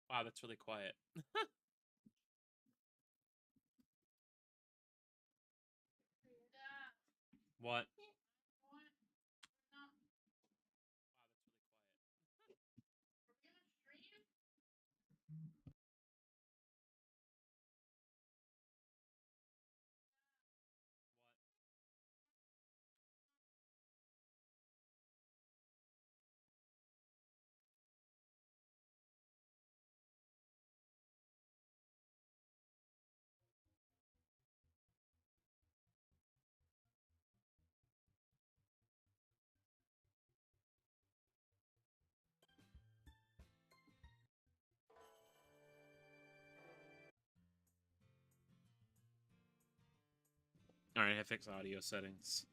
Wow, that's really quiet. What? Alright, I fix audio settings.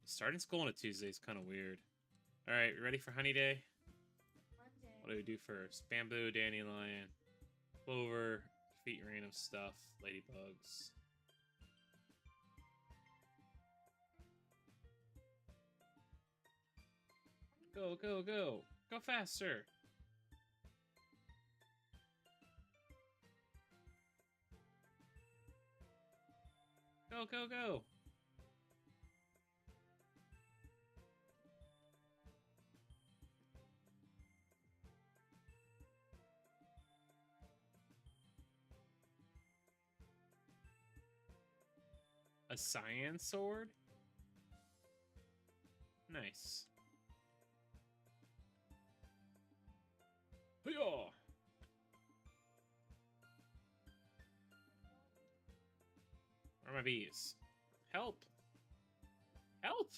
Starting school on a Tuesday is kind of weird. Alright, ready for Honey Day? Monday. What do we do first? Bamboo, dandelion, clover, defeat random stuff, ladybugs. Go, go, go! Go faster! Go, go, go! A cyan sword? Nice. Hoo-yah! Where are my bees? Help! Help!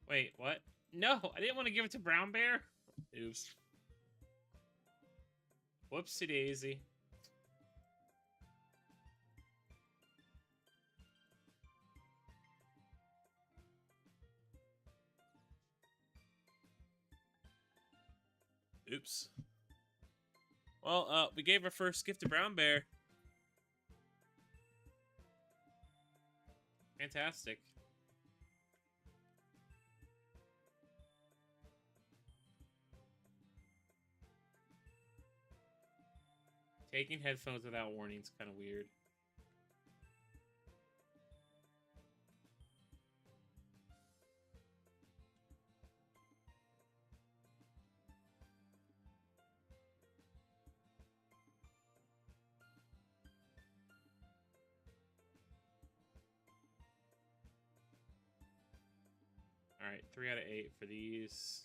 Wait, what? No, I didn't want to give it to Brown Bear. Oops. Whoopsie daisy. Oops. Well, we gave our first gift to Brown Bear. Fantastic. Taking headphones without warning is kind of weird. Alright, 3 out of 8 for these.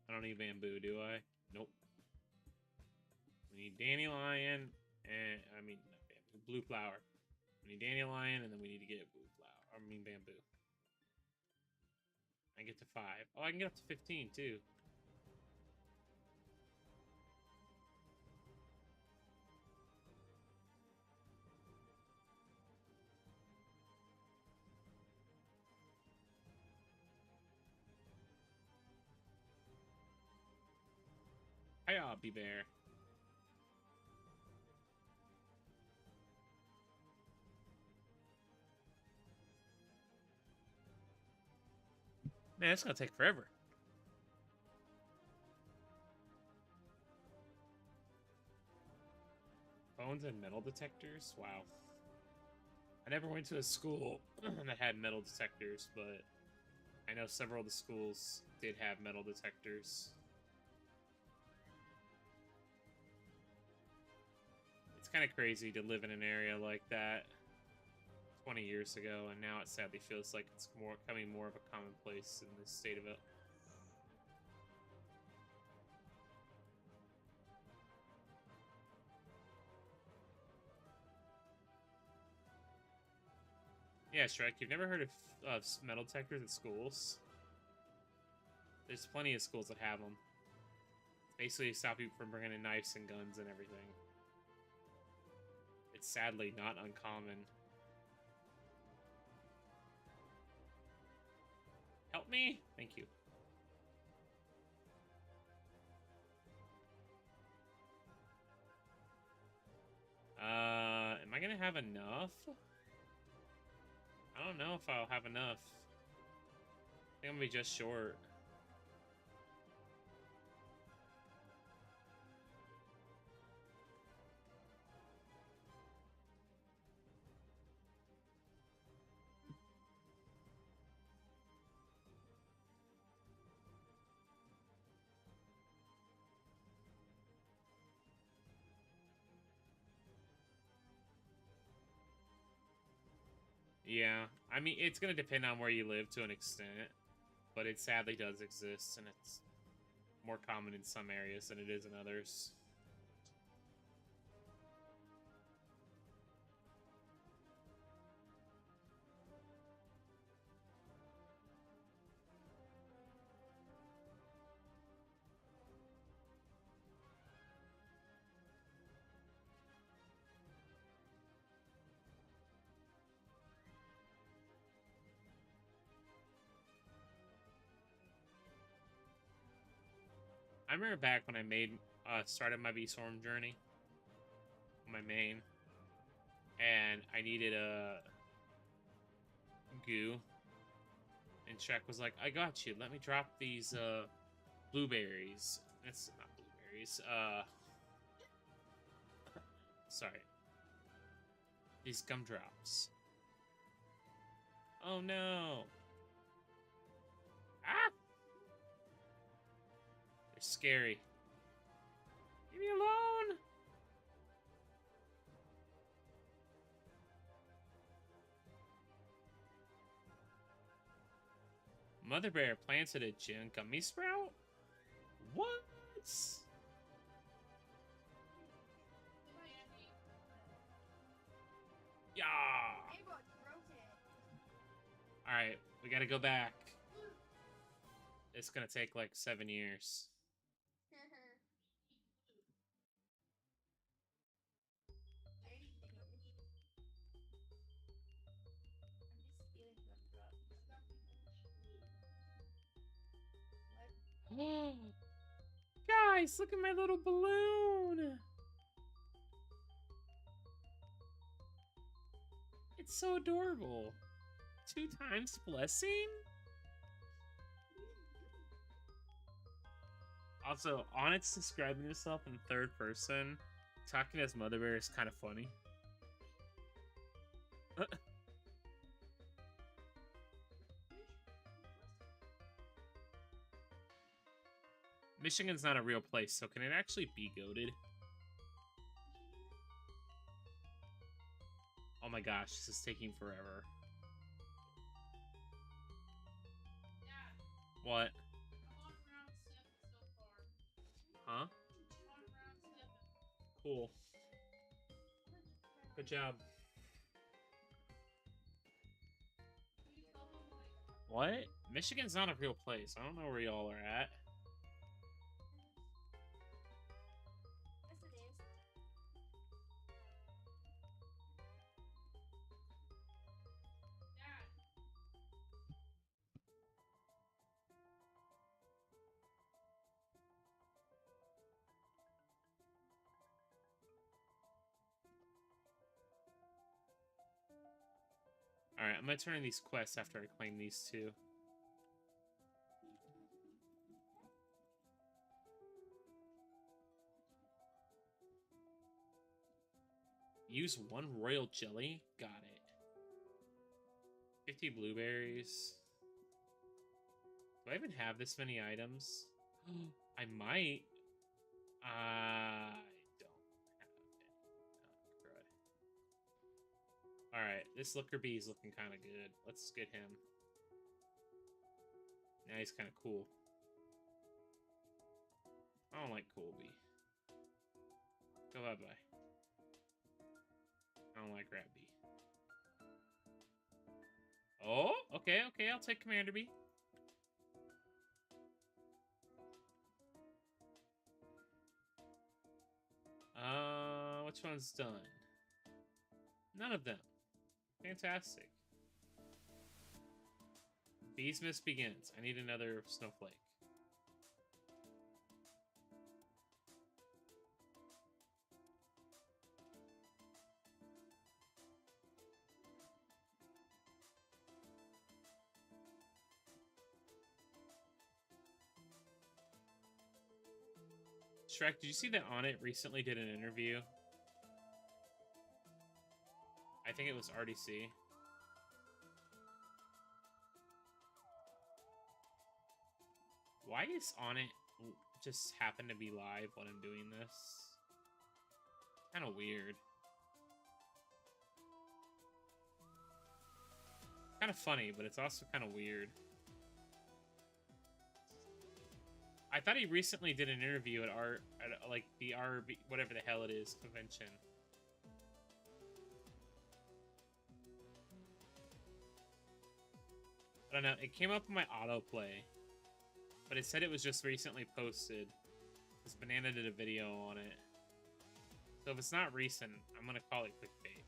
I don't need bamboo, do I? Nope. We need dandelion and not bamboo, blue flower. We need dandelion and then we need to get blue flower. Bamboo. I get to 5. Oh, I can get up to 15 too. Hiya, Bee Bear. Man, it's gonna take forever. Phones and metal detectors? Wow. I never went to a school that had metal detectors, but I know several of the schools did have metal detectors. It's kind of crazy to live in an area like that 20 years ago, and now it sadly feels like it's becoming more of a commonplace in this state of it. Yeah, Shrek, you've never heard of metal detectors at schools? There's plenty of schools that have them. Basically, stop people from bringing in knives and guns and everything. It's sadly not uncommon. Help me? Thank you. Am I gonna have enough? I don't know if I'll have enough. I think I'm gonna be just short. Yeah, I mean, it's gonna depend on where you live to an extent, but it sadly does exist, and it's more common in some areas than it is in others. I remember back when I started my V-Storm journey, my main, and I needed a goo, and Shrek was like, "I got you. Let me drop these blueberries." That's not blueberries. Sorry, these gumdrops. Oh no! Ah, they're scary. Leave me alone. Mother Bear planted a gin gummy sprout? What? Yeah. Alright, we gotta go back. It's gonna take like 7 years. Guys, look at my little balloon. It's so adorable. 2 times blessing? Also, Onyx describing himself in third person, talking as Mother Bear is kind of funny. Michigan's not a real place, so can it actually be goated? Oh my gosh, this is taking forever. What? Huh? Cool. Good job. What? Michigan's not a real place. I don't know where y'all are at. Alright, I'm gonna turn in these quests after I claim these 2. Use 1 royal jelly? Got it. 50 blueberries. Do I even have this many items? I might. I don't have it. Alright, this Looker Bee is looking kind of good. Let's get him. Now he's kind of cool. I don't like Cool Bee. Go bye-bye. I don't like Rat Bee. Oh, okay, okay, I'll take Commander Bee. Which one's done? None of them. Fantastic. Beesmith begins. I need another snowflake. Shrek, did you see that Onnit recently did an interview? I think it was RDC. Why is Onnit just happen to be live when I'm doing this? Kind of weird. Kind of funny, but it's also kind of weird. I thought he recently did an interview at like the RB, whatever the hell it is, convention. I don't know. It came up on my autoplay, but it said it was just recently posted. Because Banana did a video on it. So if it's not recent, I'm gonna call it clickbait.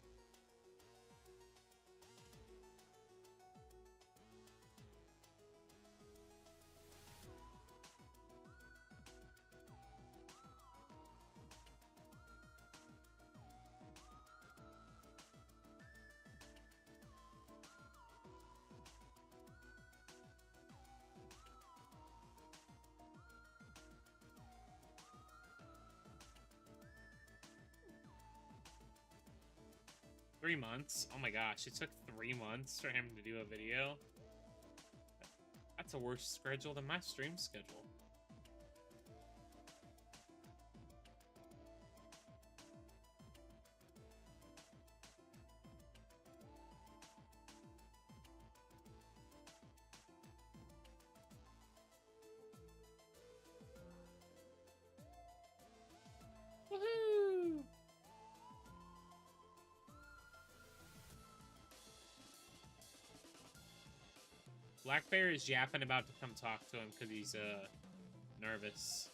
Three months? Oh my gosh, it took 3 months for him to do a video? That's a worse schedule than my stream schedule. Woohoo! Black Bear is yapping about to come talk to him because he's nervous.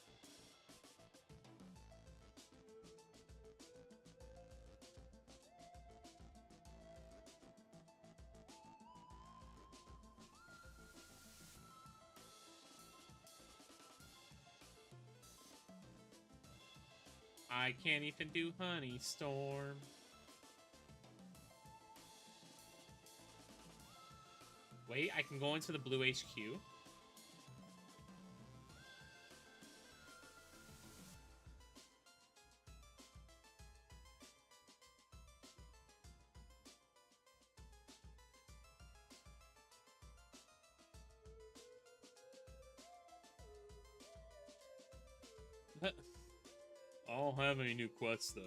I can't even do Honey Storm. Wait, I can go into the blue HQ. I don't have any new quests though.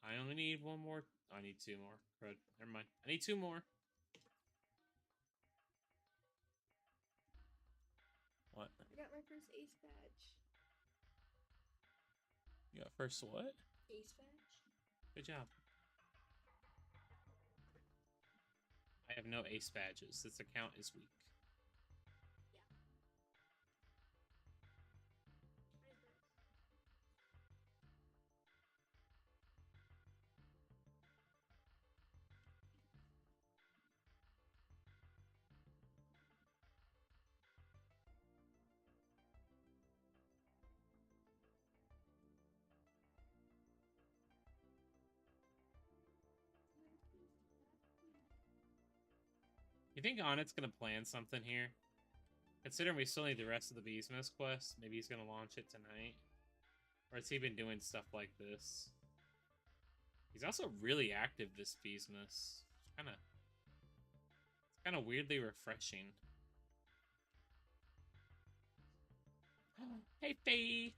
I only need one more. I need two more. Crud. Never mind. I need two more. got my first ace badge. You got first what? Ace badge. Good job. I have no ace badges. This account is weak. You think Onnit's gonna plan something here? Considering we still need the rest of the Beesmas quest, maybe he's gonna launch it tonight. Or has he been doing stuff like this? He's also really active this Beesmas. It's kinda weirdly refreshing. Hey, Faye!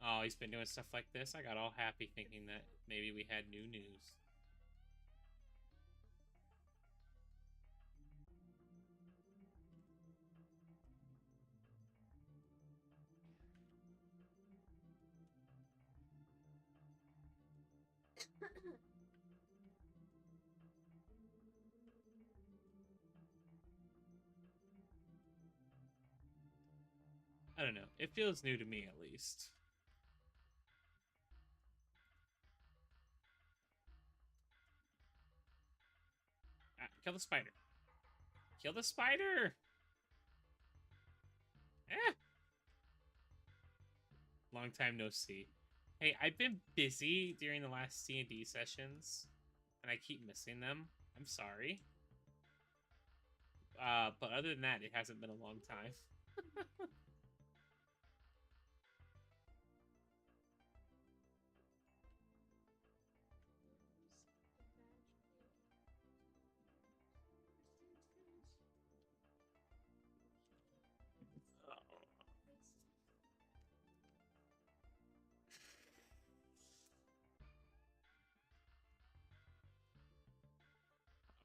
Oh, he's been doing stuff like this? I got all happy thinking that maybe we had new news. I don't know. It feels new to me, at least. Ah, kill the spider. Kill the spider! Eh! Long time no see. Hey, I've been busy during the last D&D sessions, and I keep missing them. I'm sorry. But other than that, it hasn't been a long time.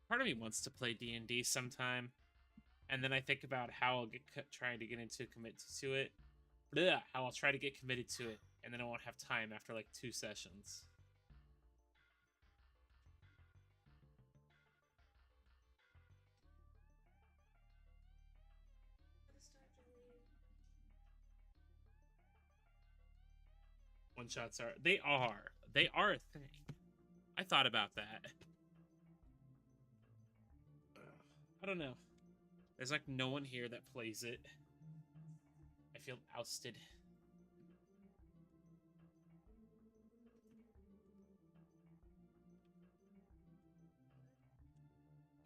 Part of me wants to play D&D sometime, and then I think about how I'll get trying to get into commit to it. Blech, how I'll try to get committed to it, and then I won't have time after like 2 sessions. One shots are they are a thing. I thought about that. I don't know. There's like no one here that plays it. I feel ousted.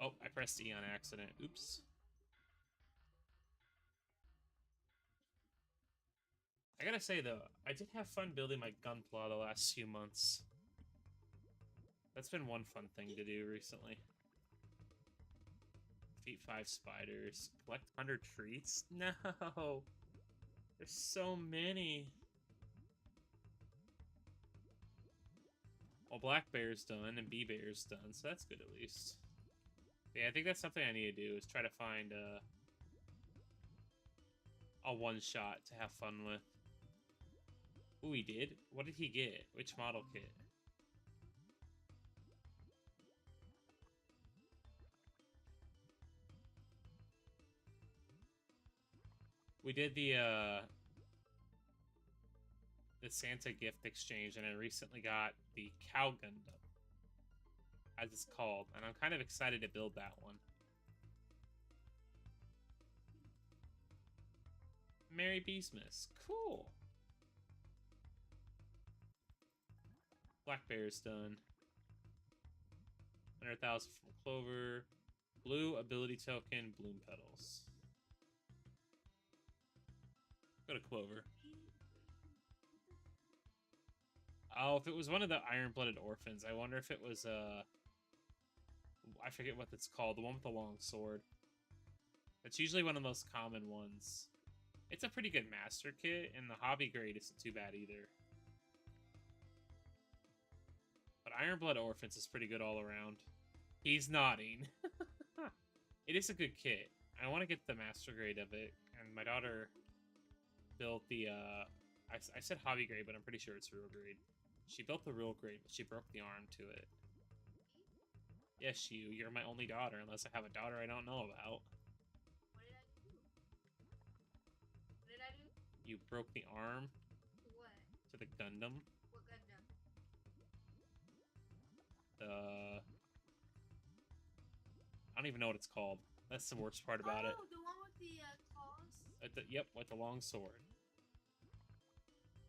Oh, I pressed E on accident. Oops. I gotta say though, I did have fun building my Gunpla the last few months. That's been one fun thing to do recently. Defeat 5 spiders. Collect 100 treats? No! There's so many. Well, Black Bear's done and Bee Bear's done, so that's good at least. Yeah, I think that's something I need to do, is try to find a one-shot to have fun with. Ooh, he did? What did he get? Which model kit? We did the Santa gift exchange, and I recently got the Cow Gundam, as it's called, and I'm kind of excited to build that one. Merry Beesmas. Cool. Black Bear's done. 100,000 from Clover. Blue ability token, Bloom Petals. Go to Clover. Oh, if it was one of the Iron-Blooded Orphans, I wonder if it was, I forget what it's called, the one with the long sword. That's usually one of the most common ones. It's a pretty good master kit, and the hobby grade isn't too bad either. But Iron-Blood Orphans is pretty good all around. He's nodding. It is a good kit. I want to get the master grade of it, and my daughter built the I said hobby grade, but I'm pretty sure it's real grade. She built the real grade, but she broke the arm to it. Yes, you're my only daughter, unless I have a daughter I don't know about. What did I do? What did I do? You broke the arm What? to the Gundam. What Gundam? I don't even know what it's called. That's the worst part about it. Oh, the one with the claws? Yep, with the long sword.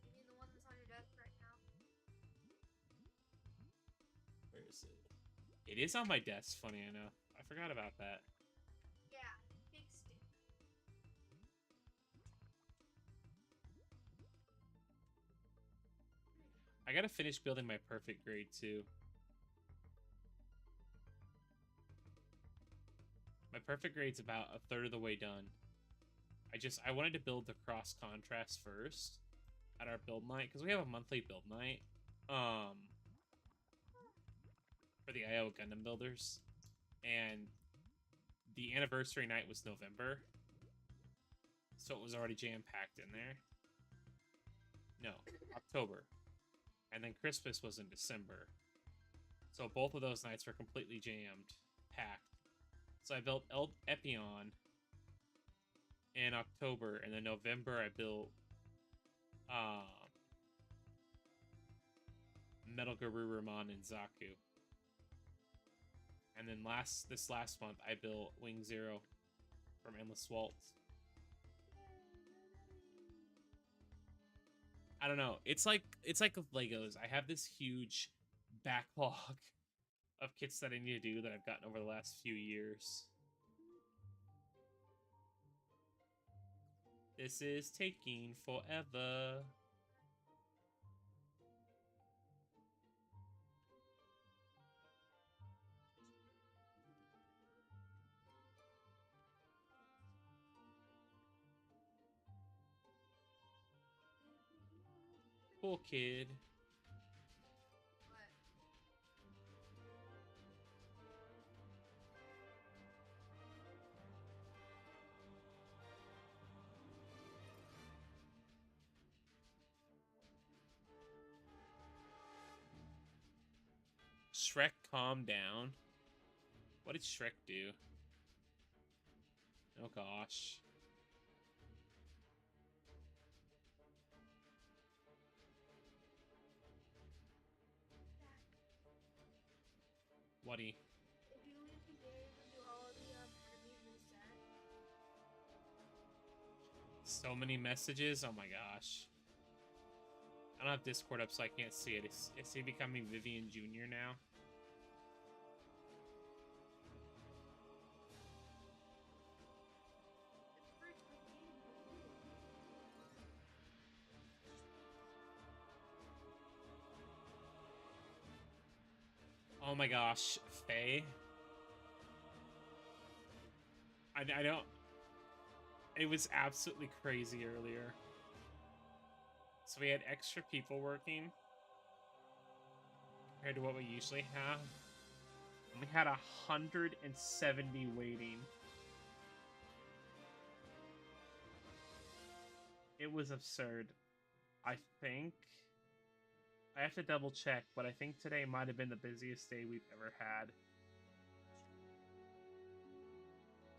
You mean the one that's on your desk right now? Where is it? It is on my desk, funny enough. I forgot about that. Yeah, fixed it. I gotta finish building my perfect grade too. My perfect grade's about a third of the way done. I wanted to build the cross contrast first at our build night, because we have a monthly build night. For the IO Gundam builders. And the anniversary night was November. So it was already jam-packed in there. No, October. And then Christmas was in December. So both of those nights were completely jammed, packed. So I built Epion in October, and then November I built Metal Garurumon and Zaku. And then this last month I built Wing Zero from Endless Waltz. I don't know. It's like with Legos. I have this huge backlog of kits that I need to do that I've gotten over the last few years. This is taking forever. Cool kid. What? Shrek, calm down. What did Shrek do? Oh gosh. What'd If you leave the game and do all the enemies reset. So many messages? Oh my gosh. I don't have Discord up, so I can't see it. Is he becoming Vivian Jr. now? It's a first quick game. What do you do? Oh my gosh, Faye. I don't. It was absolutely crazy earlier. So we had extra people working compared to what we usually have. And we had 170 waiting. It was absurd. I think I have to double check, but I think today might have been the busiest day we've ever had.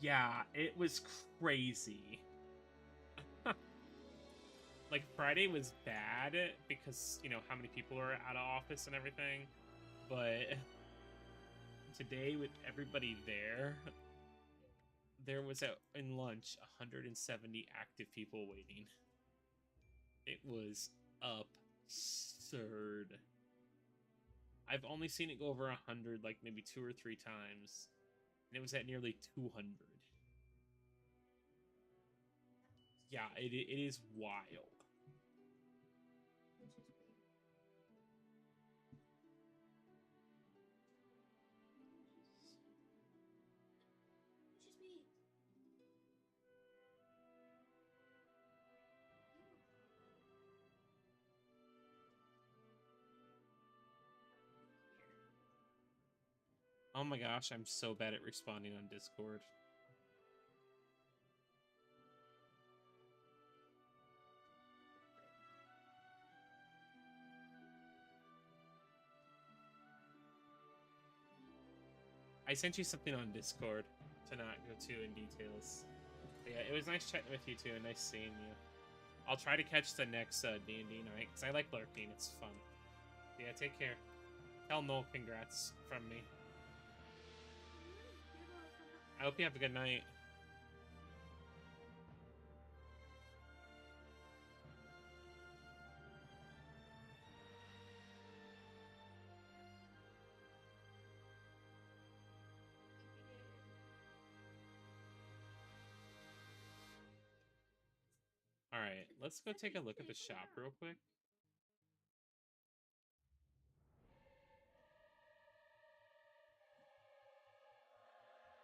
Yeah, it was crazy. Like, Friday was bad because, you know, how many people are out of office and everything. But today, with everybody there was, in lunch, 170 active people waiting. It was absurd. I've only seen it go over 100, like, maybe 2 or 3 times. And it was at nearly 200. Yeah, it is wild. It's just me. Oh my gosh, I'm so bad at responding on Discord. I sent you something on Discord to not go too in details. But yeah, it was nice chatting with you too, and nice seeing you. I'll try to catch the next D&D night, because I like lurking, it's fun. But yeah, take care. Tell Noel congrats from me. I hope you have a good night. Alright, let's go take a look at the shop real quick.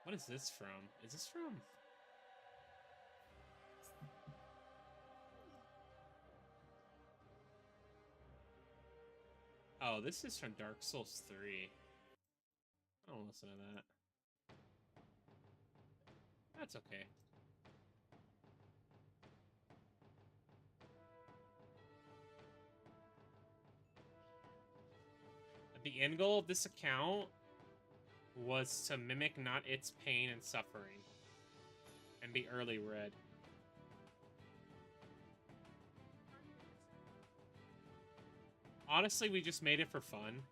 What is this from? Is this from... Oh, this is from Dark Souls 3. I don't listen to that. That's okay. The end goal of this account was to mimic not its pain and suffering and be early red. Honestly, we just made it for fun.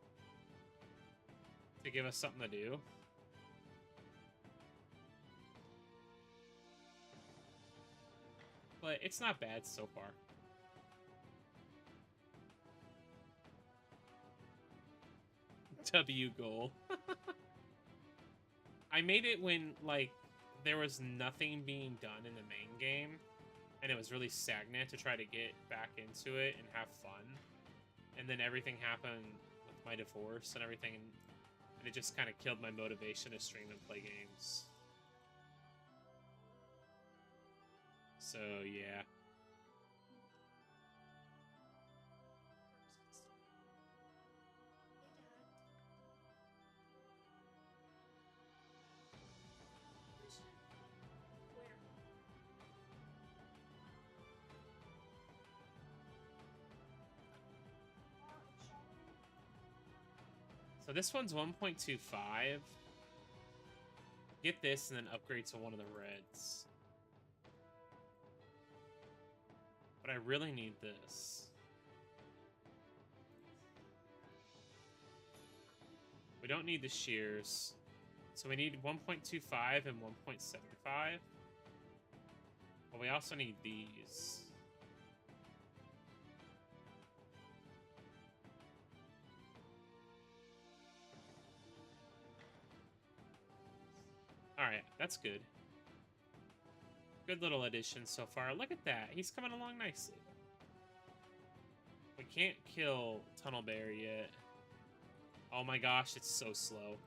To give us something to do. But it's not bad so far. W goal. I made it when, like, there was nothing being done in the main game, and it was really stagnant to try to get back into it and have fun. And then everything happened with my divorce and everything, and it just kind of killed my motivation to stream and play games. So, yeah. So this one's 1.25. Get this and then upgrade to one of the reds. But I really need this. We don't need the shears. So we need 1.25 and 1.75. But we also need these. Alright, that's good. Good little addition so far. Look at that. He's coming along nicely. We can't kill Tunnel Bear yet. Oh my gosh, it's so slow.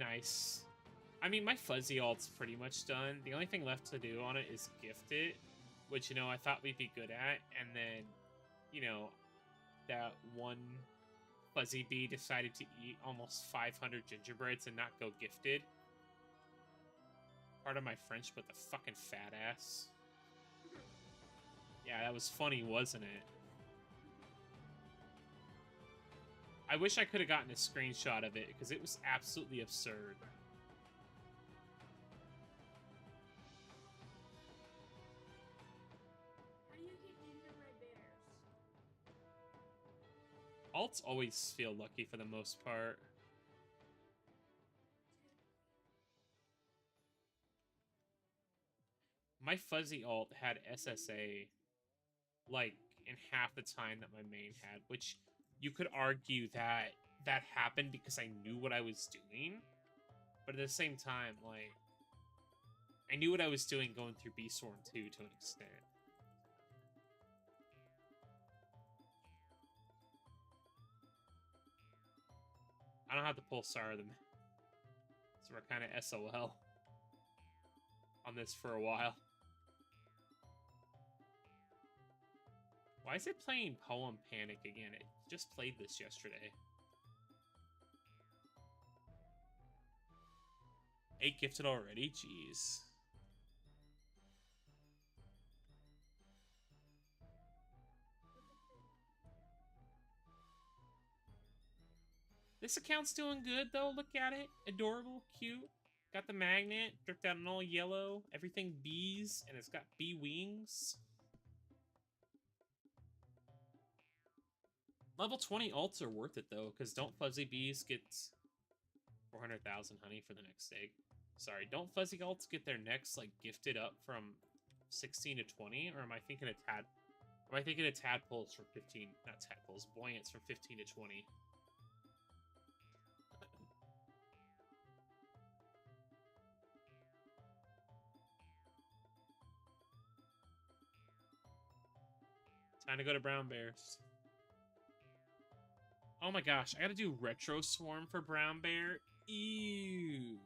Nice. I mean, my fuzzy alt's pretty much done. The only thing left to do on it is gift it, which, you know, I thought we'd be good at. And then, you know, that one fuzzy bee decided to eat almost 500 gingerbreads and not go gifted. Part of my French, but the fucking fat ass. Yeah, that was funny, wasn't it? I wish I could have gotten a screenshot of it, because it was absolutely absurd. How do you get gingerbread bears? Alts always feel lucky for the most part. My fuzzy alt had SSA, like, in half the time that my main had, which you could argue that that happened because I knew what I was doing. But at the same time, like, I knew what I was doing going through Beastborn 2 to an extent. I don't have to pulsar them. So we're kind of SOL on this for a while. Why is it playing Poem Panic again? It just played this yesterday. 8 gifted already? Jeez. This account's doing good, though. Look at it. Adorable, cute. Got the magnet, dripped out in all yellow. Everything bees, and it's got bee wings. Level 20 alts are worth it, though, because Don't Fuzzy Bees get 400,000 honey for the next egg. Sorry, Don't Fuzzy alts get their next, like, gifted up from 16 to 20? Or am I thinking of Am I thinking of tadpoles from 15? Not tadpoles, buoyants from 15 to 20. Time to go to Brown Bears. Oh my gosh, I gotta do Retro Swarm for Brown Bear? Ew.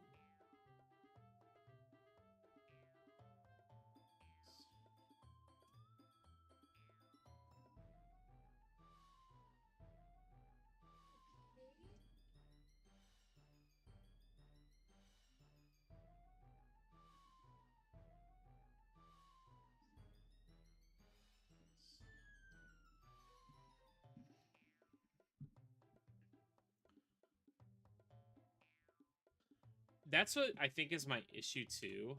That's what I think is my issue, too,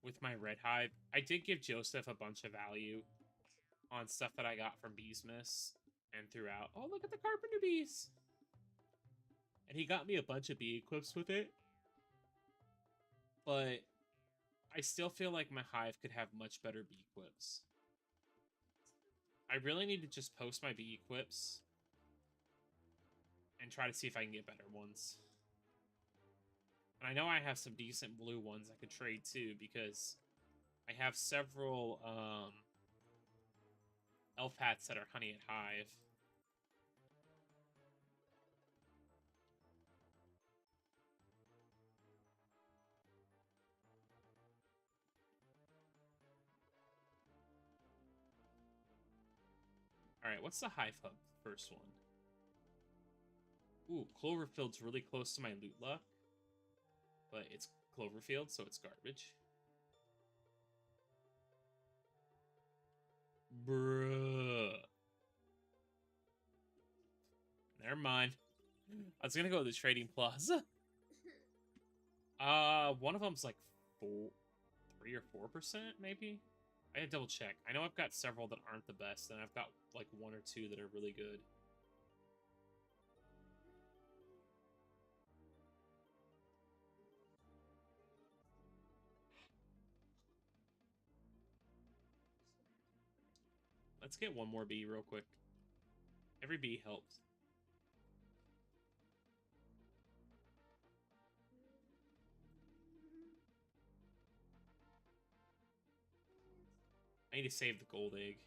with my Red Hive. I did give Joseph a bunch of value on stuff that I got from Beesmas and throughout. Oh, look at the Carpenter Bees! And he got me a bunch of bee equips with it. But I still feel like my hive could have much better bee equips. I really need to just post my bee equips and try to see if I can get better ones. And I know I have some decent blue ones I could trade too, because I have several elf hats that are honey at hive. Alright, what's the hive hub first one? Ooh, Cloverfield's really close to my loot luck. But it's Cloverfield, so it's garbage. Bruh. Never mind. I was gonna go to the Trading Plaza. One of them's like 3 or 4%, maybe? I had to double check. I know I've got several that aren't the best, and I've got like 1 or 2 that are really good. Let's get one more bee real quick. Every bee helps. I need to save the gold egg.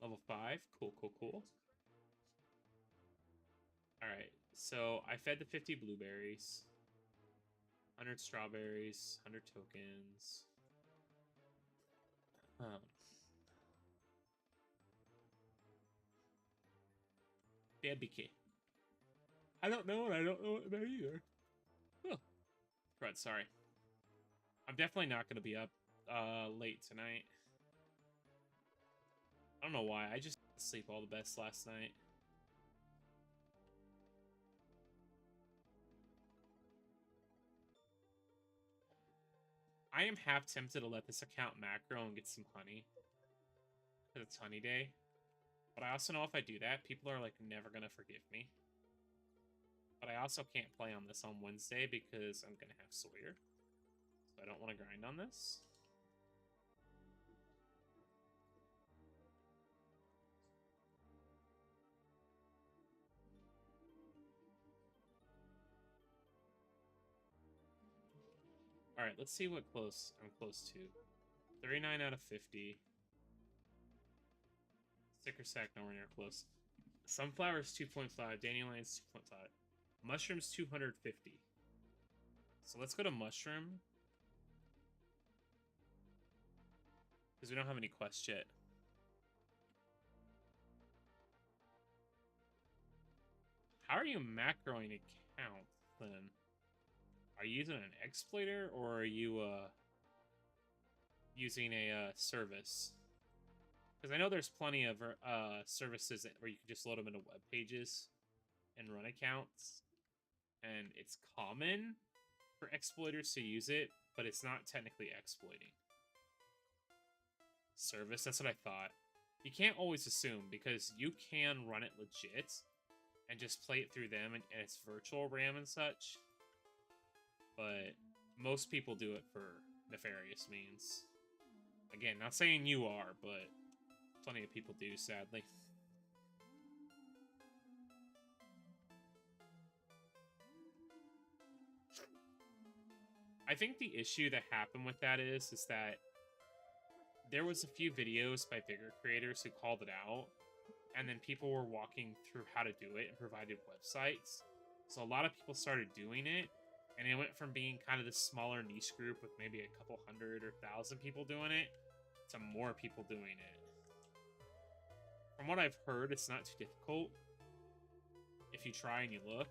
Level 5. Cool, cool, cool. Alright, so I fed the 50 blueberries. 100 strawberries. 100 tokens. BK. I don't know, and I don't know what about either. Oh. Right, sorry. I'm definitely not going to be up late tonight. I don't know why. I just didn't sleep all the best last night. I am half tempted to let this account macro and get some honey. Because it's honey day. But I also know if I do that, people are like never going to forgive me. But I also can't play on this on Wednesday because I'm going to have Sawyer. So I don't want to grind on this. Alright, let's see what I'm close to. 39 out of 50. Sticker sack nowhere near close. Sunflowers 2.5. Dandelions 2.5. Mushrooms 250. So let's go to mushroom. Because we don't have any quests yet. How are you macroing accounts then? Are you using an exploiter or are you using a service? Because I know there's plenty of services where you can just load them into web pages and run accounts. And it's common for exploiters to use it, but it's not technically exploiting. Service, that's what I thought. You can't always assume, because you can run it legit and just play it through them and it's virtual RAM and such. But most people do it for nefarious means. Again, not saying you are, but plenty of people do, sadly. I think the issue that happened with that is that there was a few videos by bigger creators who called it out, and then people were walking through how to do it and provided websites. So a lot of people started doing it, and it went from being kind of this smaller niche group with maybe a couple hundred or 1,000 people doing it to more people doing it. From what I've heard, it's not too difficult if you try and you look,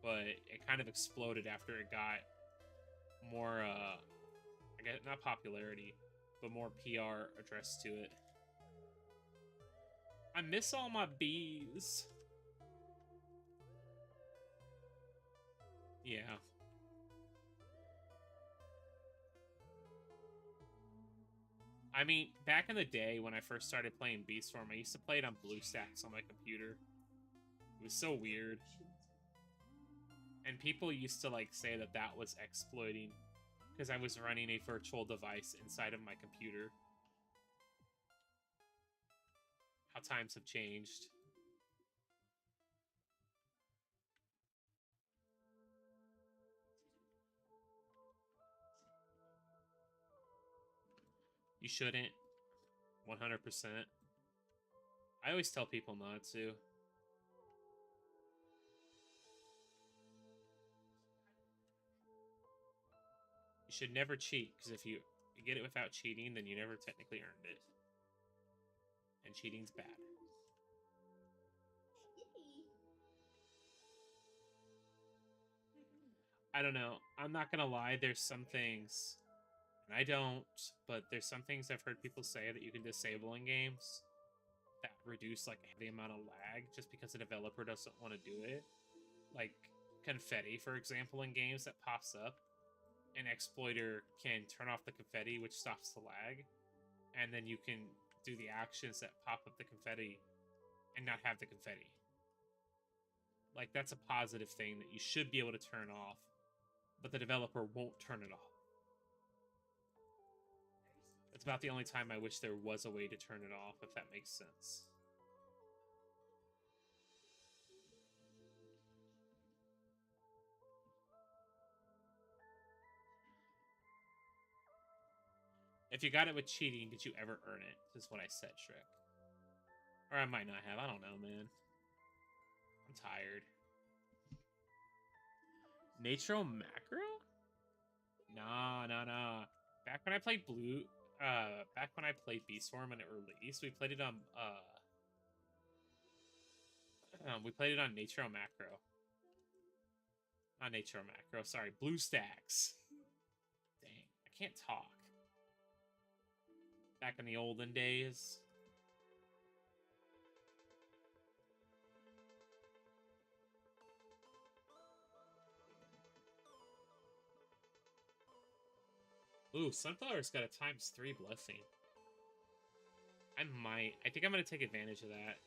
but it kind of exploded after it got more, I guess, not popularity, but more PR addressed to it. I miss all my bees. Yeah. I mean, back in the day when I first started playing Beaststorm, I used to play it on BlueStacks on my computer. It was so weird. And people used to like say that that was exploiting because I was running a virtual device inside of my computer. How times have changed. You shouldn't. 100%. I always tell people not to. You should never cheat, because if you get it without cheating, then you never technically earned it. And cheating's bad. I don't know. I'm not gonna lie, there's some things, and I don't, but there's some things I've heard people say that you can disable in games that reduce like the amount of lag just because the developer doesn't want to do it. Like confetti, for example, in games that pops up. An exploiter can turn off the confetti, which stops the lag, and then you can do the actions that pop up the confetti and not have the confetti. Like, that's a positive thing that you should be able to turn off, but the developer won't turn it off. It's about the only time I wish there was a way to turn it off, if that makes sense. If you got it with cheating, did you ever earn it? Is what I said, Shrek. Or I might not have. I don't know, man. I'm tired. Natro Macro? Nah. Back when I played back when I played Beaststorm when it released, we played it on, Natro Macro. Not Natro Macro, sorry, BlueStacks. Dang, I can't talk. Back in the olden days. Ooh, Sunflower's got a ×3 blessing. I think I'm gonna take advantage of that.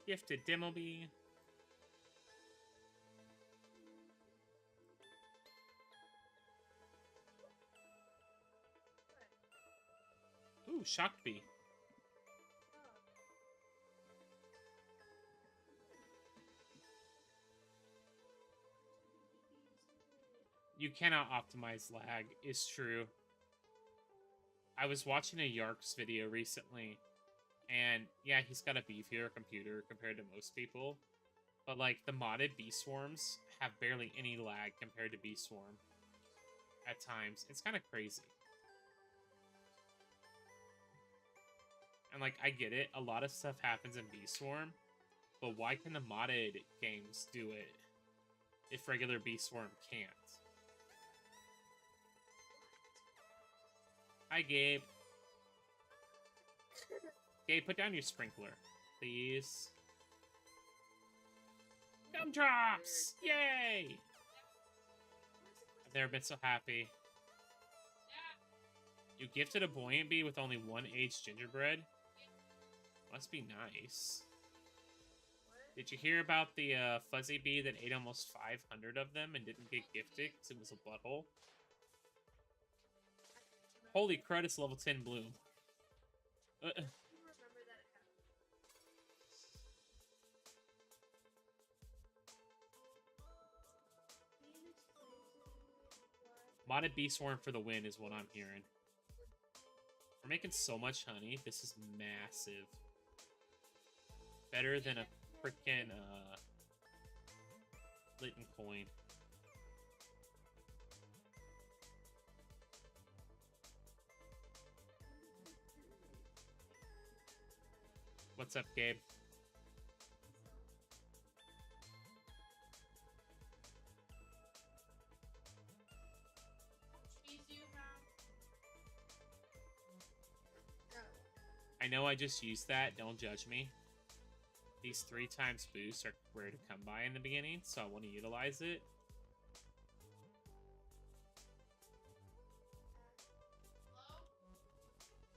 Gifted Demobee. Ooh, Shocked Bee. You cannot optimize lag, is true. I was watching a Yarks video recently, and yeah, he's got a beefier computer compared to most people. But like the modded bee swarms have barely any lag compared to bee swarm at times. It's kind of crazy. And like I get it, a lot of stuff happens in bee swarm, but why can the modded games do it if regular bee swarm can't? Hi, Gabe. Gabe, put down your sprinkler, please. Gumdrops! Yay! I've never been so happy. You gifted a buoyant bee with only one aged gingerbread? Must be nice. Did you hear about the fuzzy bee that ate almost 500 of them and didn't get gifted because it was a butthole? Holy crud, it's level 10 bloom. Modded bee swarm for the win is what I'm hearing. We're making so much honey. This is massive. Better than a freaking Lytton coin. What's up, Gabe? I know I just used that. Don't judge me. These 3 times boosts are rare to come by in the beginning, so I want to utilize it.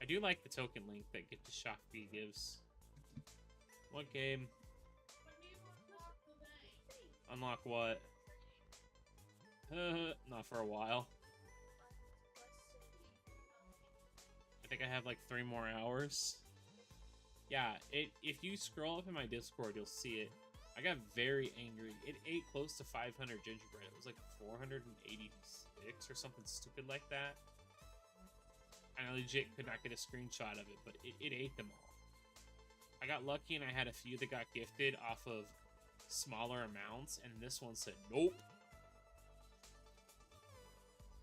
I do like the token link that Gift to Shock Bee gives. What game? Unlock what? Not for a while. I think I have like 3 more hours. Yeah, if you scroll up in my Discord, you'll see it. I got very angry. It ate close to 500 gingerbread. It was like 486 or something stupid like that. And I legit could not get a screenshot of it, but it ate them all. I got lucky and I had a few that got gifted off of smaller amounts, and this one said nope.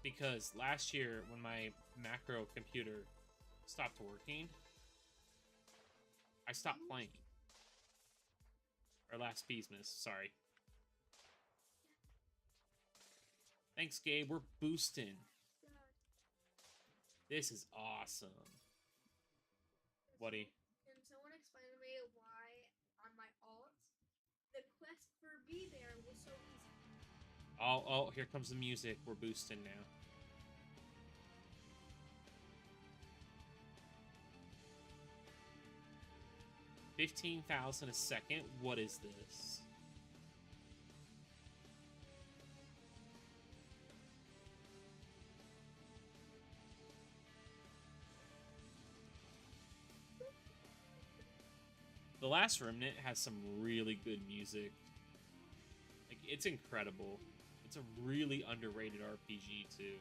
Because last year, when my macro computer stopped working, I stopped playing. Or last Beesmas, sorry. Thanks, Gabe. We're boosting. This is awesome. Whatty? Can someone explain to me why on my alt the quest for Bee Bear was so easy? Oh, here comes the music. We're boosting now. $15,000 a second. What is this? The Last Remnant has some really good music. Like, it's incredible. It's a really underrated RPG, too.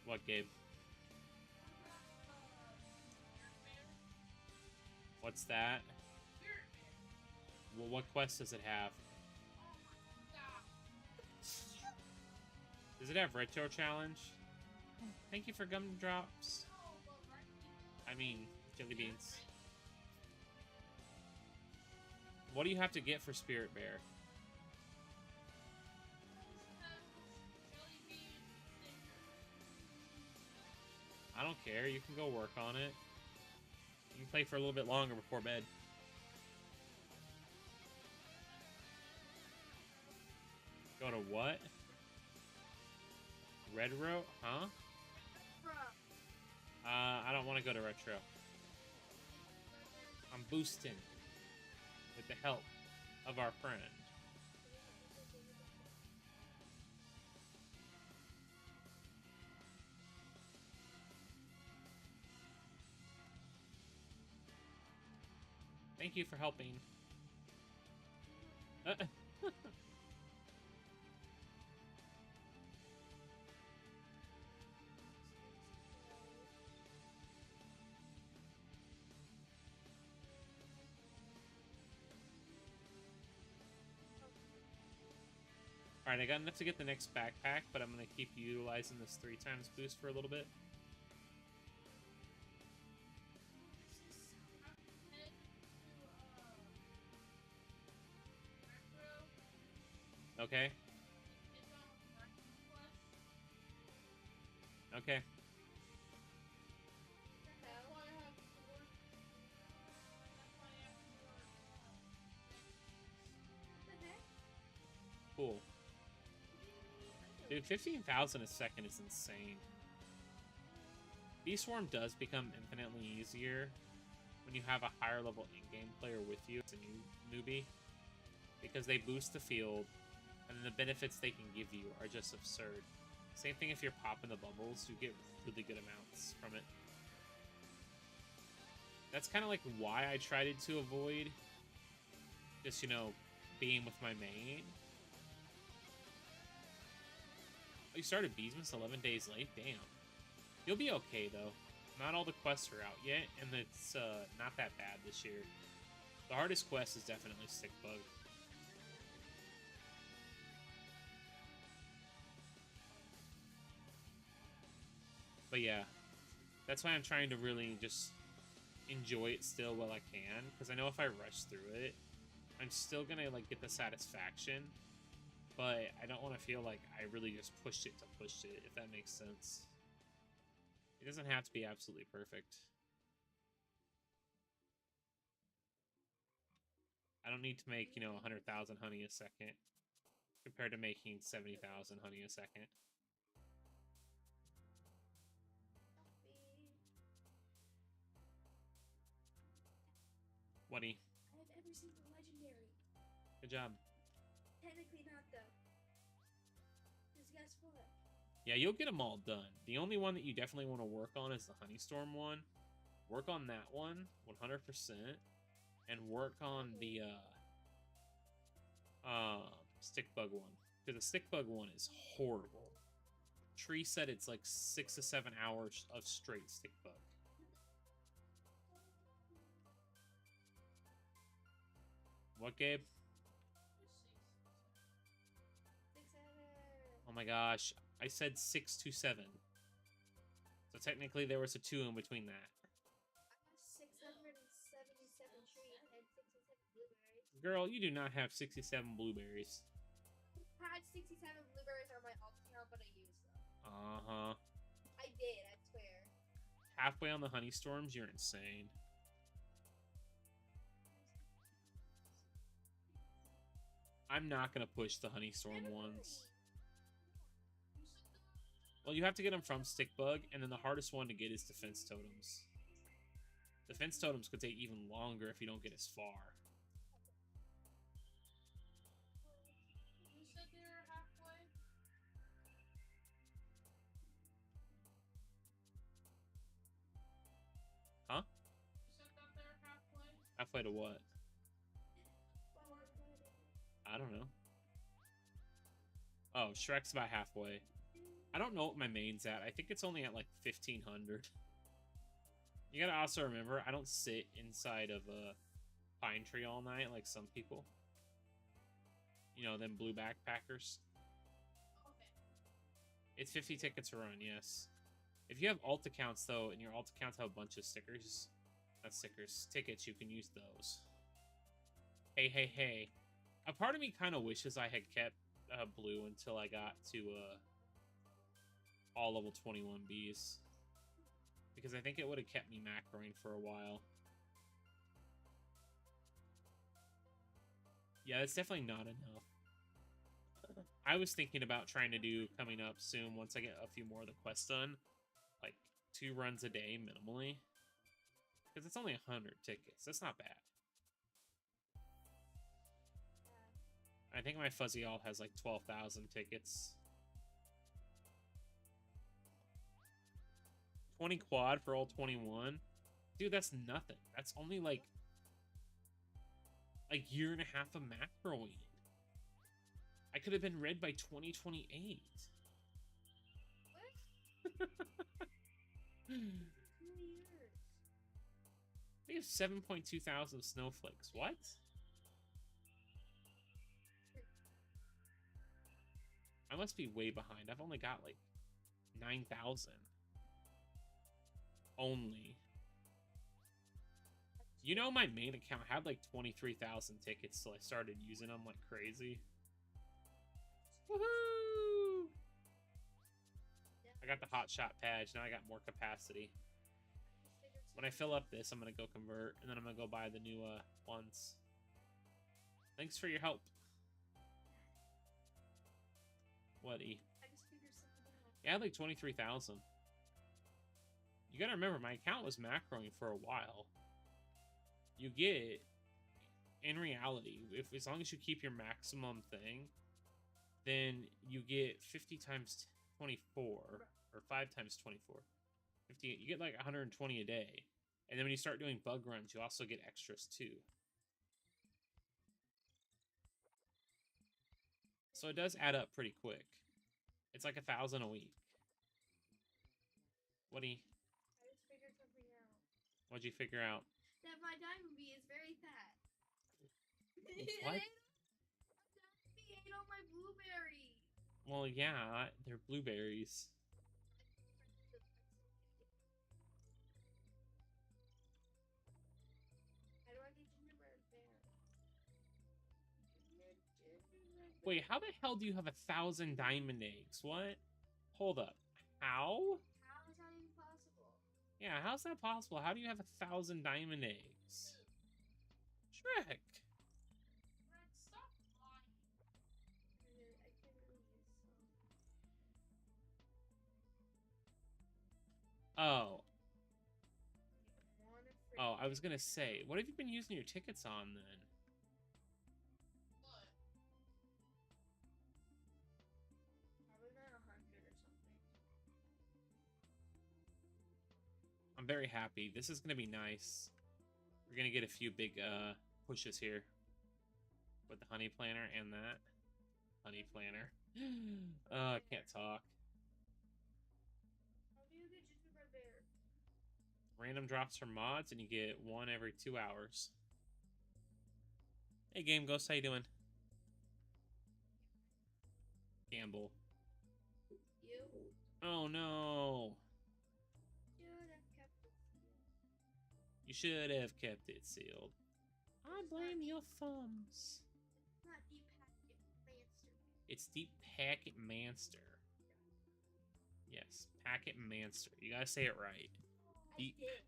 What, Gabe? What's that? Well, what quest does it have? Does it have retro challenge? Thank you for gumdrops. I mean, jelly beans. What do you have to get for Spirit Bear? I don't care. You can go work on it. You can play for a little bit longer before bed. Go to what? Retro? Huh? I don't want to go to retro. I'm boosting with the help of our friend. Thank you for helping. Alright, I got enough to get the next backpack, but I'm going to keep utilizing this 3 times boost for a little bit. Okay. Okay. Cool. Dude, 15,000 a second is insane. Beast Swarm does become infinitely easier when you have a higher level in-game player with you. It's a newbie. Because they boost the field, and then the benefits they can give you are just absurd. Same thing if you're popping the bubbles, you get really good amounts from it. That's kind of like why I tried to avoid just, you know, being with my main. Oh, you started Beesmas 11 days late? Damn. You'll be okay, though. Not all the quests are out yet, and it's not that bad this year. The hardest quest is definitely Stickbug. But yeah, that's why I'm trying to really just enjoy it still while I can, because I know if I rush through it, I'm still gonna like get the satisfaction, but I don't want to feel like I really just pushed it to push it, if that makes sense. It doesn't have to be absolutely perfect. I don't need to make, you know, 100,000 honey a second compared to making 70,000 honey a second. Whatty? I have every single legendary. Good job. Technically not, though. Because guess what? Yeah, you'll get them all done. The only one that you definitely want to work on is the Honeystorm one. Work on that one 100%, and work on the Stickbug one, because the Stickbug one is horrible. Tree said it's like 6 to 7 hours of straight Stickbug. What, Gabe? 6, 7. Oh my gosh, I said 6 to 7. So technically there was a 2 in between that. I have 677 trees and 67 blueberries. Girl, you do not have 67 blueberries. I had 67 blueberries on my alt account, but I used them. Uh-huh. I did, I swear. Halfway on the Honeystorms, you're insane. I'm not gonna push the Honeystorm ones. Well, you have to get them from Stickbug, and then the hardest one to get is Defense Totems. Defense Totems could take even longer if you don't get as far. You said they were halfway? Huh? You said that they're halfway? Halfway to what? I don't know. Oh, Shrek's about halfway. I don't know what my main's at. I think it's only at like 1,500. You gotta also remember, I don't sit inside of a pine tree all night like some people. You know, them blue backpackers. Okay. It's 50 tickets a run, yes. If you have alt accounts, though, and your alt accounts have a bunch of stickers, not stickers, tickets, you can use those. Hey, hey, hey. A part of me kind of wishes I had kept blue until I got to all level 21 Bs. Because I think it would have kept me macroing for a while. Yeah, it's definitely not enough. I was thinking about trying to do coming up soon once I get a few more of the quests done. Like 2 runs a day minimally. Because it's only 100 tickets. That's not bad. I think my Fuzzy Alt has like 12,000 tickets. 20 quad for all 21? Dude, that's nothing. That's only like a year and a half of macroing. I could have been red by 2028. What? 2 years. We have 7.2 thousand snowflakes. What? I must be way behind. I've only got like 9,000. Only. You know, my main account had like 23,000 tickets, so I started using them like crazy. Woohoo! I got the hot shot badge. Now I got more capacity. When I fill up this, I'm gonna go convert, and then I'm gonna go buy the new ones. Thanks for your help. What, E? I just figured something out. Yeah, I had like 23,000. You gotta remember, my account was macroing for a while. You get, in reality, as long as you keep your maximum thing, then you get 50 times 24, or 5 times 24. 50, you get like 120 a day. And then when you start doing bug runs, you also get extras too. So it does add up pretty quick. It's like 1,000 a week. What do you... I just figured something out. What'd you figure out? That my diamond bee is very fat. What? Diamond bee ate all my blueberries. Well, yeah, they're blueberries. How do I get gingerbread bear? Wait, how the hell do you have 1,000 diamond eggs? What? Hold up. How? How is that even possible? Yeah, how's that possible? How do you have 1,000 diamond eggs? Shrek! Red, stop lying. I can't really use some. Oh. Wanna Oh, I freaking- was gonna say, what have you been using your tickets on then? What? Probably not 100 or something. I'm very happy. This is gonna be nice. We're gonna get a few big pushes here. With the honey planner and that. Honey planner. I can't talk. How do you get gingerbread bear? Random drops from mods, and you get one every 2 hours. Hey, Game Ghost, how you doing? Gamble. You Oh no! should have kept it. You should have kept it sealed. I blame your thumbs. Not deep packet monster. It's Deep Packet Manster. Yes, Packet Manster. You gotta say it right. I Deep. did.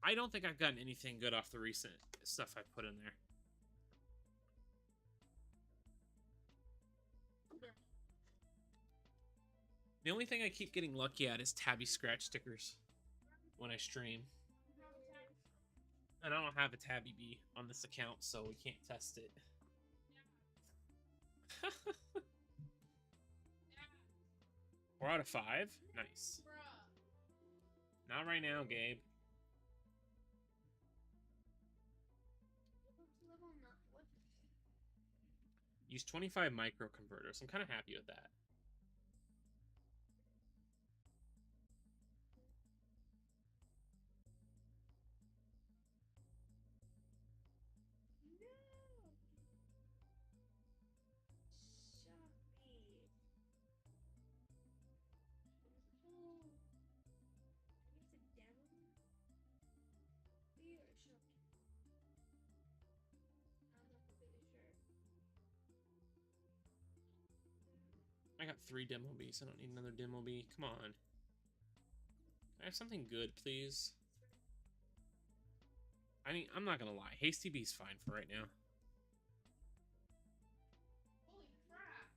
I don't think I've gotten anything good off the recent stuff I put in there. The only thing I keep getting lucky at is Tabby Scratch stickers when I stream. And I don't have a Tabby Bee on this account, so we can't test it. Yeah. 4 out of 5? Nice. Bruh. Not right now, Gabe. Level not what? Use 25 micro converters. I'm kind of happy with that. No. Shut me. Oh. I need to demo. Be or shut. I'm not completely sure. I got 3 demo bees. I don't need another demo bee. Come on. Can I have something good, please? I mean, I'm not gonna lie. Hasty Bee's fine for right now. Holy crap.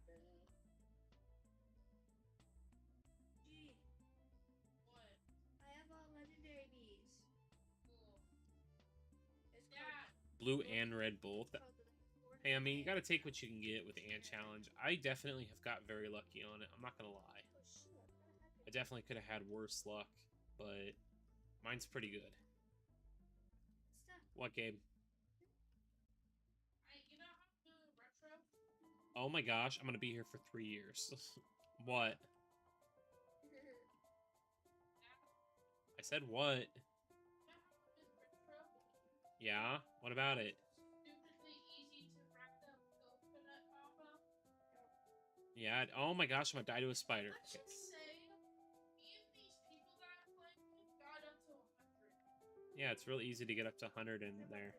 Gee, What? I have all legendary bees. Cool. It's Dad. Blue and red both. called the Fourth Hey, I mean, you Ant. gotta take what you can get with the Ant Challenge. I definitely have got very lucky on it. I'm not gonna lie. Oh shit, what happened? I definitely could have had worse luck, but mine's pretty good. Stop. What, Gabe? Oh my gosh, I'm gonna be here for 3 years. What? I said what? Yeah? What about it? Stupidly easy to rack up coconut lava. Yeah. Oh my gosh, I'm gonna die to a spider. Let's Okay. just say, me and these people that I'm playing with got up to 100. Yeah, it's real easy to get up to 100 in there.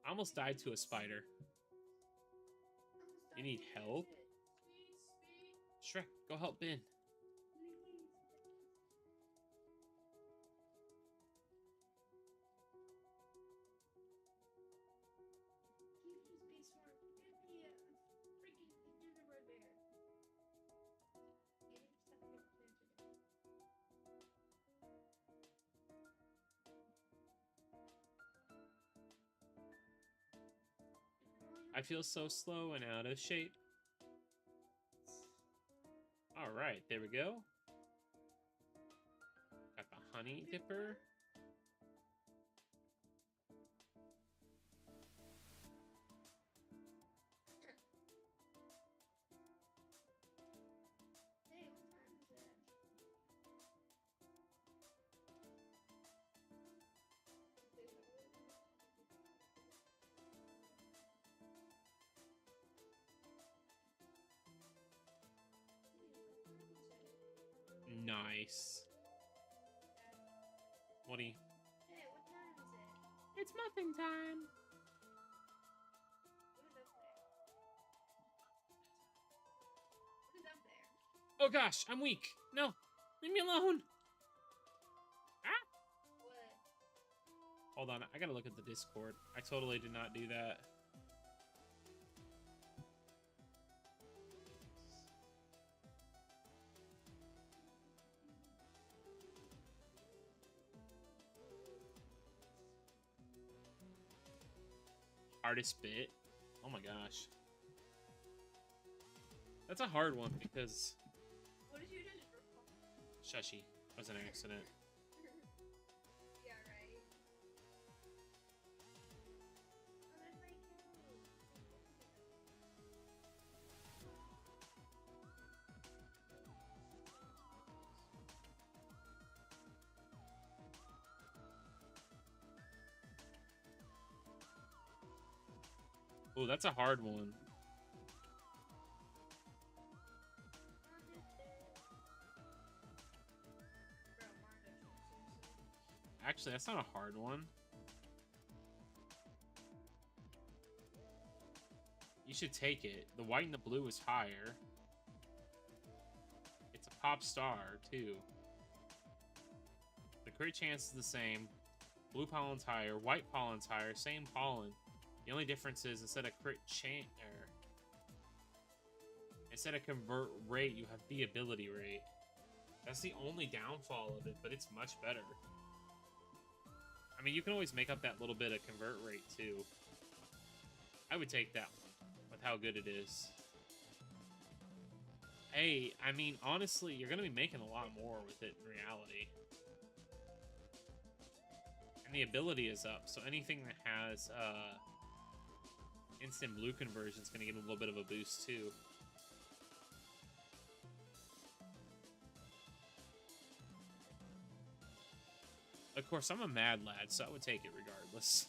I almost died to a spider. You need help? Sweet. Shrek, go help Ben. Just be smart. Get me a freaking gingerbread bear. You just have to get the answer. I feel so slow and out of shape. Alright, there we go. Got the honey dipper. Hey, what time is it? Nice. What do you... Hey, what time is it? It's muffin time. What is up there? What is up there? Oh gosh, I'm weak. No, leave me alone. Ah! What? Hold on, I gotta look at the Discord. I totally did not do that. Hardest bit? Oh my gosh. That's a hard one because... What did you just Shushy. That was an accident. Yeah, right. Oh, that's like you. Oh, that's a hard one. Actually, that's not a hard one. You should take it. The white and the blue is higher. It's a pop star, too. The crit chance is the same. Blue pollen's higher. White pollen's higher. Same pollen. The only difference is instead of crit chance... Instead of convert rate, you have the ability rate. That's the only downfall of it, but it's much better. I mean, you can always make up that little bit of convert rate, too. I would take that one, with how good it is. Hey, I mean, honestly, you're going to be making a lot more with it in reality. And the ability is up, so anything that has instant blue conversion is going to get a little bit of a boost, too. Of course, I'm a mad lad, so I would take it regardless.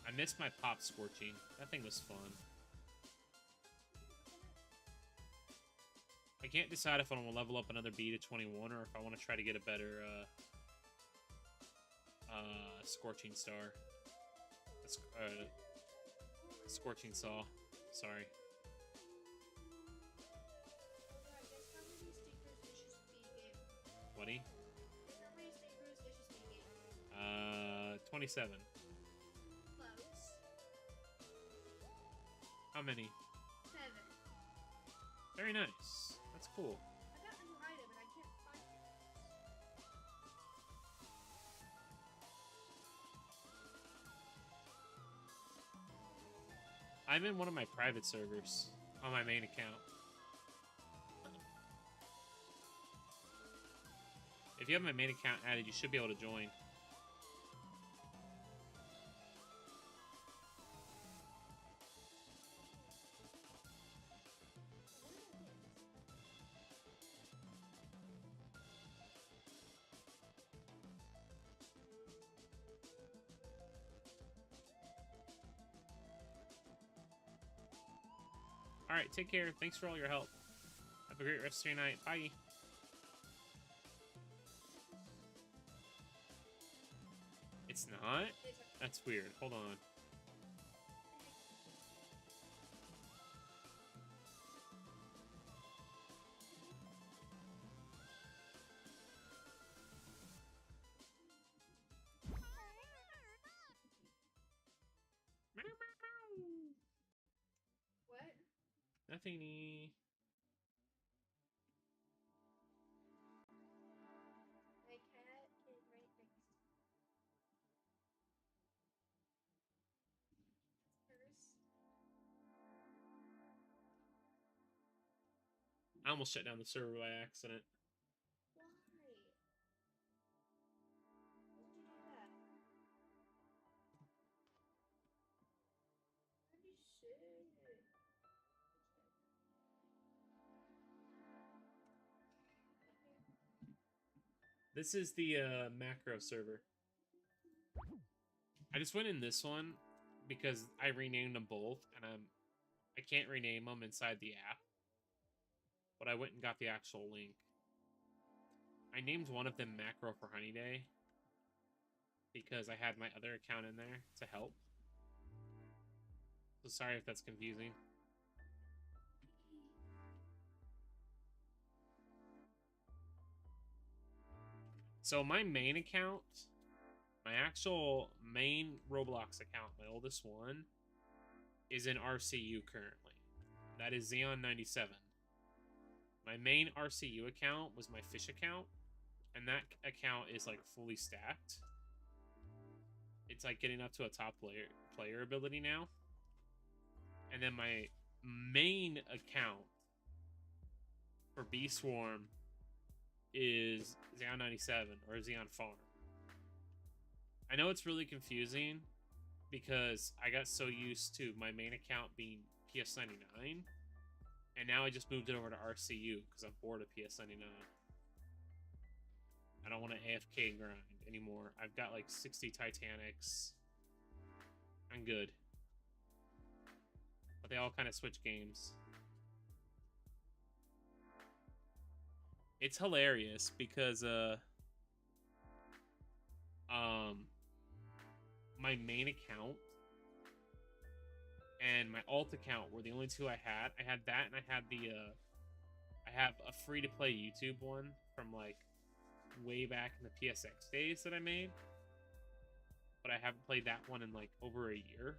I missed my pop scorching. That thing was fun. I can't decide if I want to level up another B to 21 or if I want to try to get a better scorching star. Scorching saw. Sorry. What? How many stickers dishes do you get? 27. Close. How many? 7. Very nice. That's cool. I got a new item and I can't find it. I'm in one of my private servers on my main account. If you have my main account added, you should be able to join. All right, take care. Thanks for all your help. Have a great rest of your night. Bye. It's not? It's That's weird. Hold on. what? Nothingy. My cat is right next to me. Hers. I almost shut down the server by accident. Why? Why did you do that? Why did you say it? This is the macro server. I just went in this one because I renamed them both, and I can't rename them inside the app. But I went and got the actual link. I named one of them Macro for Honey Day because I had my other account in there to help. So sorry if that's confusing. So my main account, my actual main Roblox account, my oldest one, is in RCU currently. That is Xeon97. My main RCU account was my fish account, and that account is like fully stacked. It's like getting up to a top player ability now. And then my main account for Bee Swarm is Xeon97 or Xeon Farm. I know it's really confusing because I got so used to my main account being PS99, and now I just moved it over to RCU because I'm bored of PS99. I don't want to AFK grind anymore. I've got like 60 Titanics. I'm good. But they all kind of switch games. It's hilarious because my main account and my alt account were the only two I had. I had that, and I had the I have a free to play YouTube one from like way back in the PSX days that I made, but I haven't played that one in like over a year.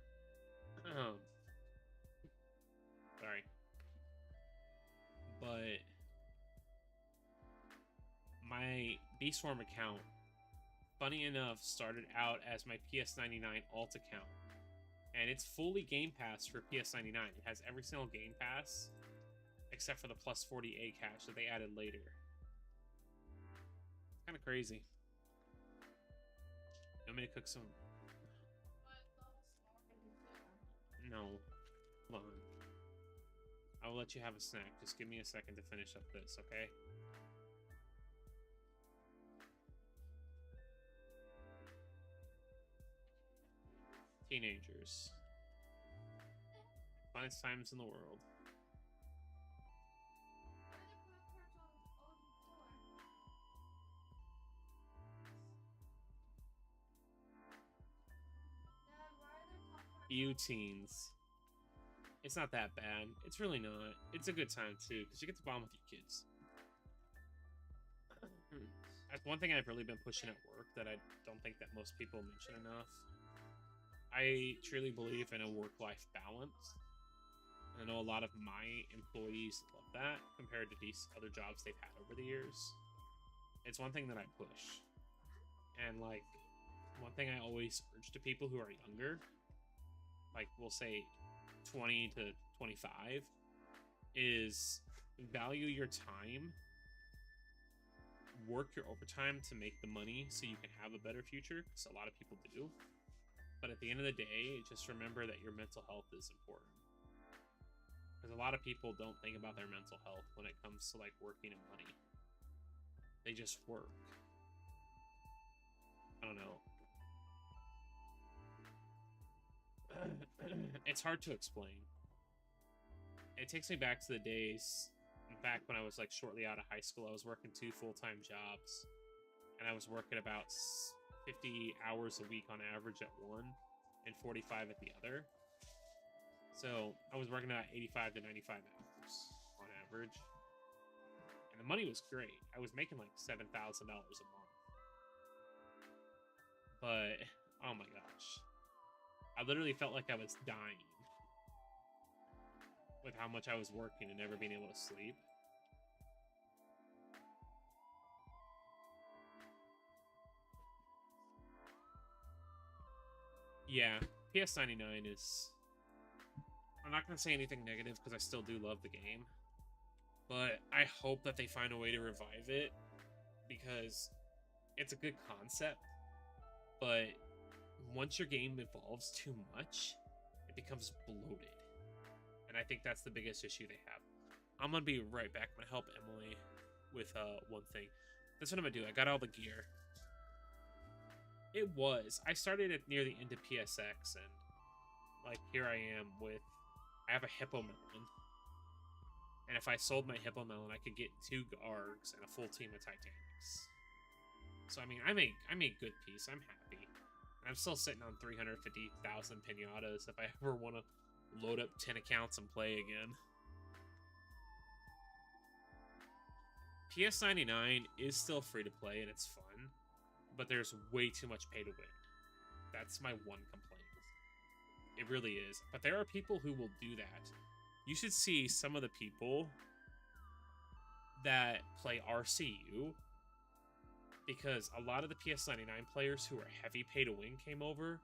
Sorry, but my Bee Swarm account, funny enough, started out as my PS99 alt account. And it's fully Game Pass for PS99. It has every single Game Pass, except for the plus 40A cache that they added later. Kind of crazy. You want me to cook some? No. Hold on. I will let you have a snack. Just give me a second to finish up this, okay? Teenagers. Funnest times in the world. You teens. It's not that bad. It's really not. It's a good time too, because you get to bond with your kids. That's one thing I've really been pushing at work that I don't think that most people mention enough. I truly believe in a work-life balance. I know a lot of my employees love that compared to these other jobs they've had over the years. It's one thing that I push. And like, one thing I always urge to people who are younger, like we'll say 20 to 25, is value your time, work your overtime to make the money so you can have a better future, because a lot of people do. But at the end of the day, just remember that your mental health is important. Because a lot of people don't think about their mental health when it comes to like working and money. They just work. I don't know. It's hard to explain. It takes me back to the days back when I was like shortly out of high school. I was working 2 full-time jobs, and I was working about 50 hours a week on average at one and 45 at the other. So I was working about 85 to 95 hours on average. And the money was great. I was making like $7,000 a month. But, oh my gosh. I literally felt like I was dying with how much I was working and never being able to sleep. Yeah, PS99 is... I'm not going to say anything negative because I still do love the game. But I hope that they find a way to revive it because it's a good concept. But once your game evolves too much, it becomes bloated. And I think that's the biggest issue they have. I'm going to be right back. I'm going to help Emily with one thing. That's what I'm going to do. I got all the gear. I started at near the end of PSX, and like here I am with, I have a Hippo Melon. And if I sold my Hippo Melon, I could get 2 Gargs and a full team of Titanics. So I mean, I make good peace. I'm happy. And I'm still sitting on 350,000 pinatas if I ever want to load up 10 accounts and play again. PS99 is still free to play and it's fun, but there's way too much pay to win. That's my one complaint. It really is. But there are people who will do that. You should see some of the people that play RCU, because a lot of the PS99 players who are heavy pay to win came over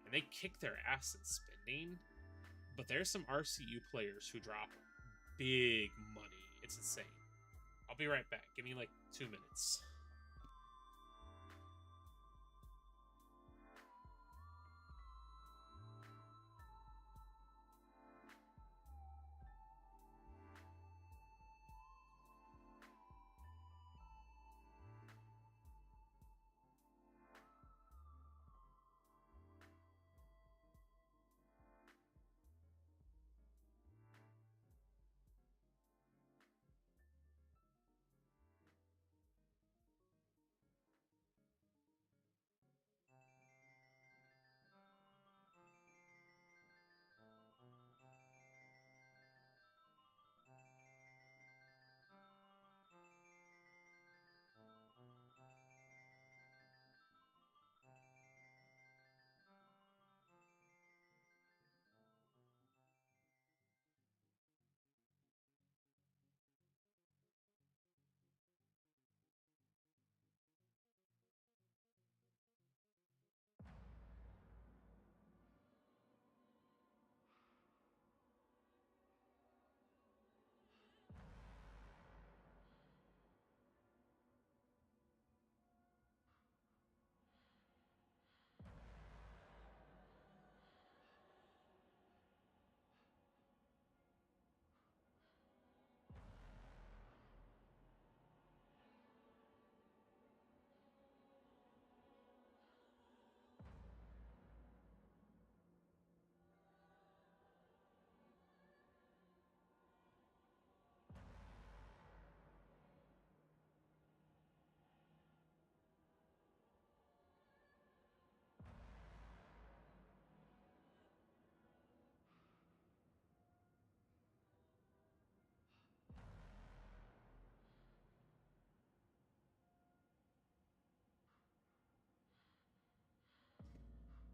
and they kick their ass in spending. But there's some RCU players who drop big money. It's insane. I'll be right back. Give me like 2 minutes.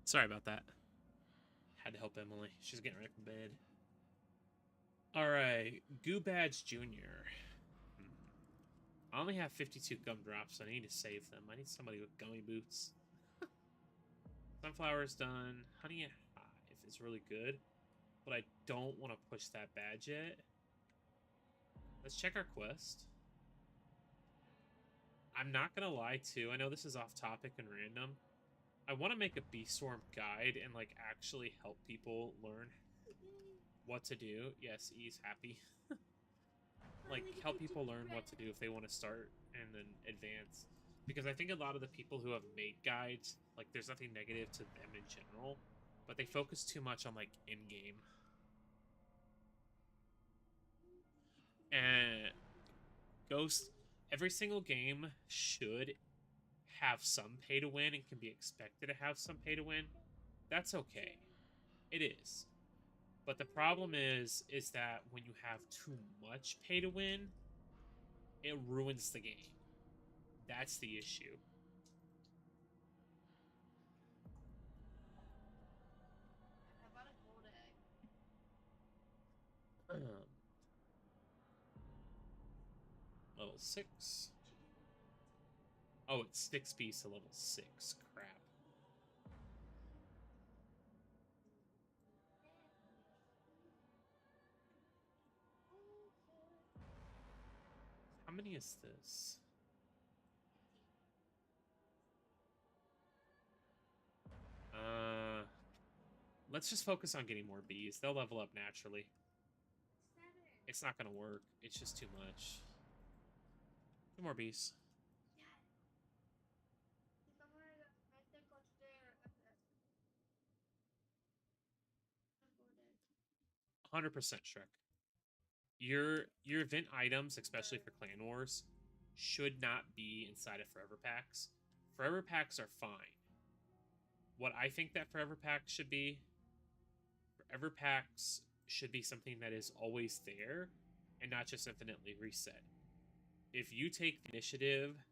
Sorry about that. Had to help Emily. She's getting ready for bed. Alright, Goo Badge Jr. I only have 52 gumdrops, so I need to save them. I need somebody with gummy boots. Sunflower's done. Honey and Hive is really good, but I don't want to push that badge yet. Let's check our quest. I'm not gonna lie too, I know this is off topic and random. I want to make a Bee Swarm guide and like actually help people learn what to do. Yes, E's happy. Like help people learn what to do if they want to start and then advance. Because I think a lot of the people who have made guides, like there's nothing negative to them in general, but they focus too much on like in-game. And Ghost, every single game should have some pay to win and can be expected to have some pay to win. That's okay. It is. But the problem is that when you have too much pay to win, it ruins the game. That's the issue. How about a gold egg? Level 6. Oh, it's 6 piece to level 6. Crap. How many is this? Let's just focus on getting more bees. They'll level up naturally. 7. It's not gonna work. It's just too much. 2 more bees. Yes. If I'm gonna make the coach there, I'm gonna gold egg. 100% Shrek. Your event items, especially for Clan Wars, should not be inside of Forever Packs. Forever Packs are fine. What I think that Forever Packs should be, Forever Packs should be something that is always there and not just infinitely reset. If you take the initiative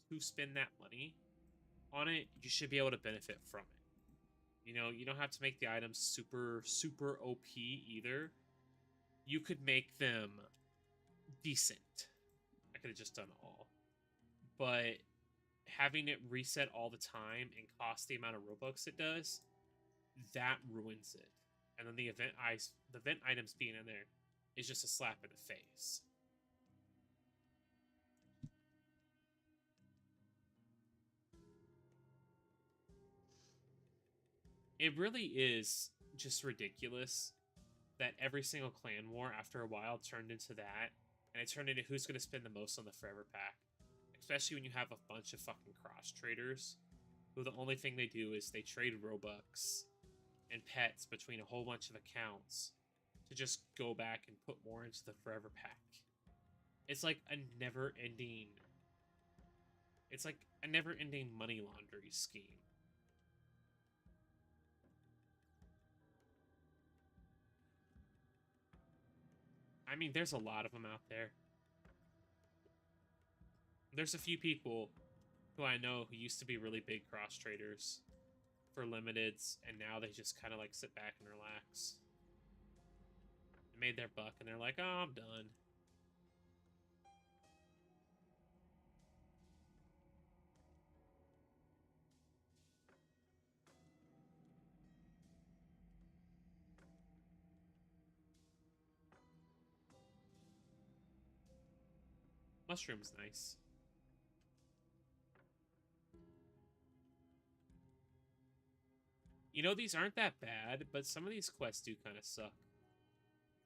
to spend that money on it, you should be able to benefit from it. You know, you don't have to make the items super, super OP either. You could make them decent. I could have just done all. But having it reset all the time and cost the amount of Robux it does, that ruins it. And then the event items being in there is just a slap in the face. It really is just ridiculous that every single clan war after a while turned into that, and it turned into who's going to spend the most on the Forever Pack. Especially when you have a bunch of fucking cross traders who the only thing they do is they trade Robux and pets between a whole bunch of accounts to just go back and put more into the Forever Pack. It's like a never-ending... It's like a never-ending money laundering scheme. I mean, there's a lot of them out there. There's a few people who I know who used to be really big cross traders for limiteds, and now they just kind of like sit back and relax. They made their buck, and they're like, "Oh, I'm done." Mushroom's nice. You know, these aren't that bad, but some of these quests do kind of suck.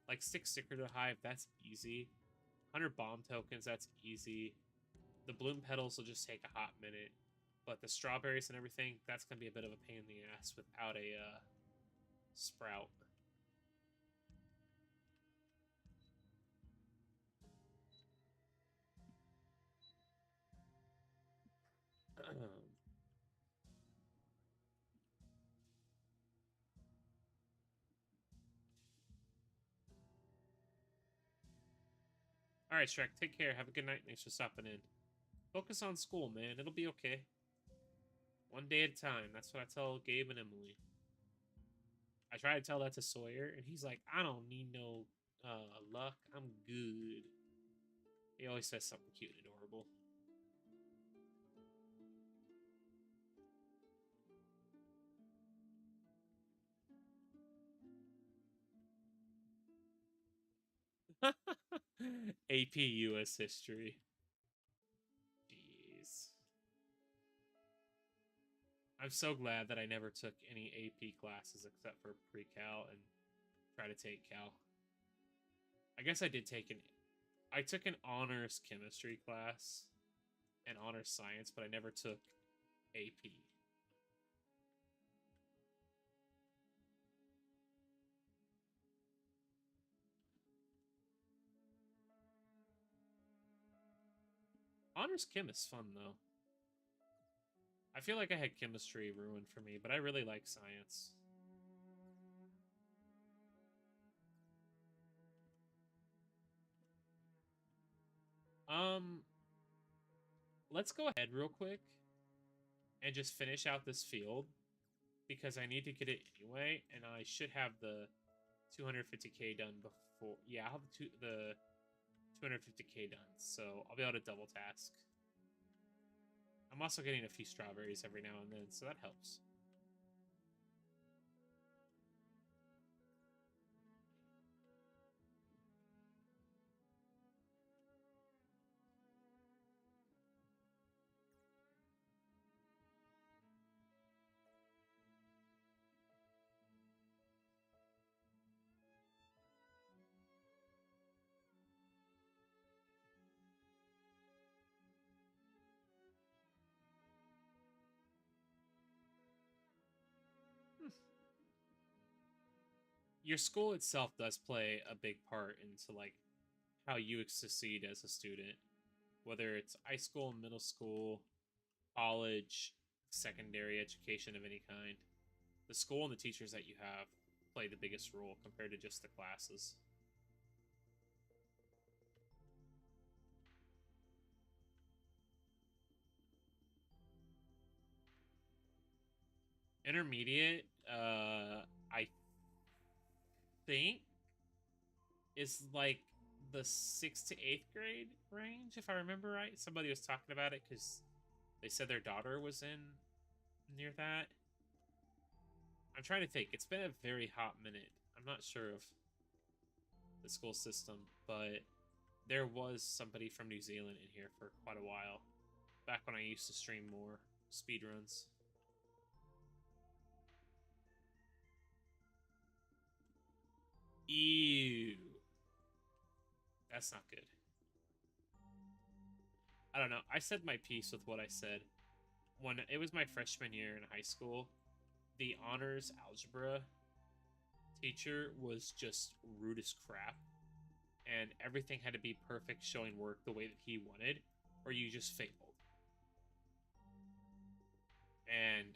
Like 6 Sticker to Hive, that's easy. 100 bomb tokens, that's easy. The bloom petals will just take a hot minute. But the strawberries and everything, that's going to be a bit of a pain in the ass without a sprout. Alright, Shrek, take care. Have a good night. Thanks for stopping in. Focus on school, man. It'll be okay. One day at a time. That's what I tell Gabe and Emily. I try to tell that to Sawyer, and he's like, I don't need no luck. I'm good. He always says something cute and adorable. AP US History. Jeez. I'm so glad that I never took any AP classes except for pre-cal and try to take cal. I guess I did take I took an honors chemistry class and honors science, but I never took AP. Honors Chem is fun, though. I feel like I had chemistry ruined for me, but I really like science. Um, let's go ahead real quick and just finish out this field because I need to get it anyway, and I should have the 250k done before. Yeah, I'll have the 250k done, so I'll be able to double task. I'm also getting a few strawberries every now and then, so that helps. Your school itself does play a big part into like how you succeed as a student, whether it's high school, middle school, college, secondary education of any kind. The school and the teachers that you have play the biggest role compared to just the classes. Intermediate, I think is like the 6th to 8th grade range, if I remember right. Somebody was talking about it because they said their daughter was in near that. I'm trying to think. It's been a very hot minute. I'm not sure of the school system, but there was somebody from New Zealand in here for quite a while. Back when I used to stream more speedruns. Ew. That's not good. I don't know. I said my piece with what I said. When it was my freshman year in high school, the honors algebra teacher was just rude as crap. And everything had to be perfect, showing work the way that he wanted, or you just failed. And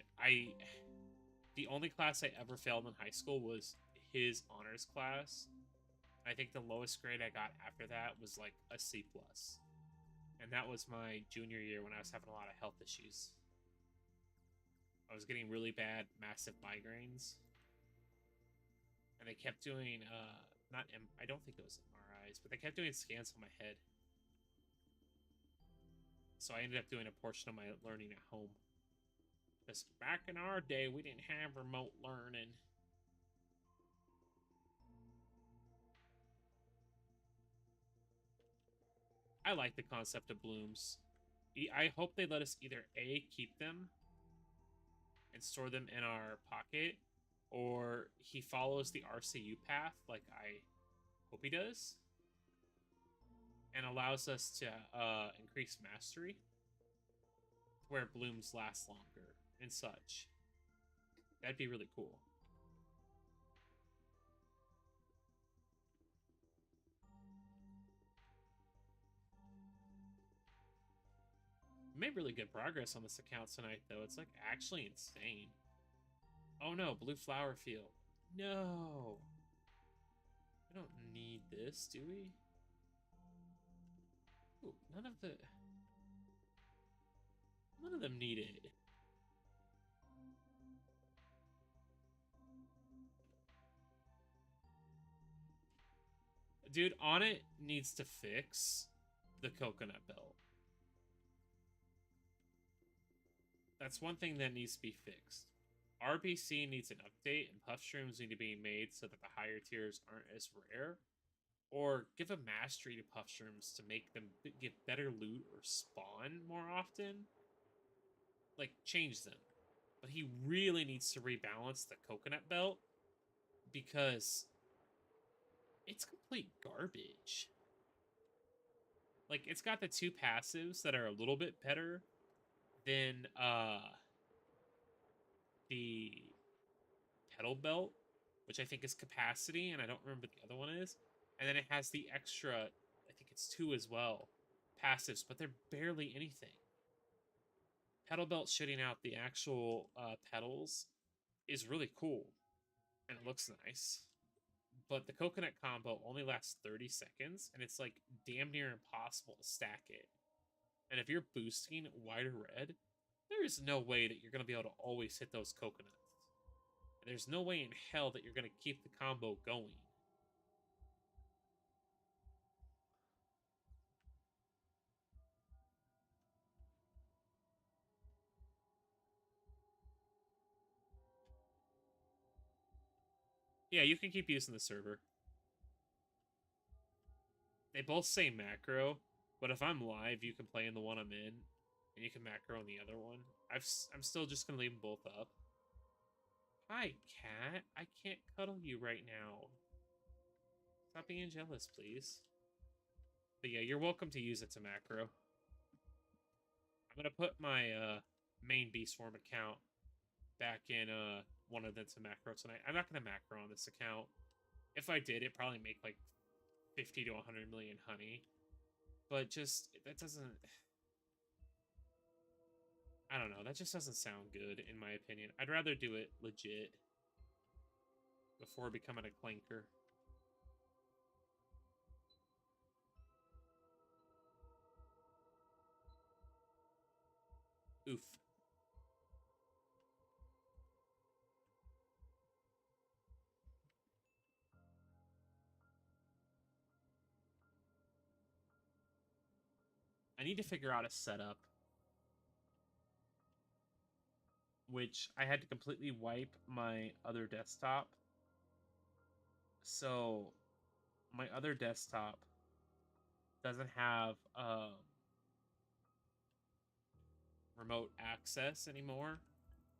the only class I ever failed in high school was his honors class. I think the lowest grade I got after that was like a C+. And that was my junior year when I was having a lot of health issues. I was getting really bad, massive migraines. And they kept doing, I don't think it was MRIs, but they kept doing scans on my head. So I ended up doing a portion of my learning at home. Because back in our day, we didn't have remote learning. I like the concept of blooms. I hope they let us either A, keep them and store them in our pocket, or he follows the RCU path like I hope he does and allows us to increase mastery where blooms last longer and such. That'd be really cool. Made really good progress on this account tonight, though. It's like actually insane. Oh no, blue flower field. No. We don't need this, do we? Ooh, none of them need it. Dude, on it needs to fix the coconut belt. That's one thing that needs to be fixed. RBC needs an update, and puff shrooms need to be made so that the higher tiers aren't as rare. Or give a mastery to puff shrooms to make them get better loot or spawn more often. Like, change them. But he really needs to rebalance the coconut belt because it's complete garbage. Like, it's got the 2 passives that are a little bit better than the petal belt, which I think is capacity, and I don't remember what the other one is. And then it has the extra, I think it's 2 as well, passives, but they're barely anything. Pedal Belt shooting out the actual pedals is really cool, and it looks nice. But the coconut combo only lasts 30 seconds, and it's like damn near impossible to stack it. And if you're boosting white or red, there is no way that you're going to be able to always hit those coconuts. There's no way in hell that you're going to keep the combo going. Yeah, you can keep using the server. They both say macro, but if I'm live, you can play in the one I'm in, and you can macro in the other one. I'm still just going to leave them both up. Hi, cat. I can't cuddle you right now. Stop being jealous, please. But yeah, you're welcome to use it to macro. I'm going to put my main Beastform account back in one of them to macro tonight. I'm not going to macro on this account. If I did, it'd probably make like 50 to 100 million honey. But just, that doesn't... I don't know, that just doesn't sound good, in my opinion. I'd rather do it legit before becoming a clanker. Oof. I need to figure out a setup, which I had to completely wipe my other desktop. So my other desktop doesn't have remote access anymore,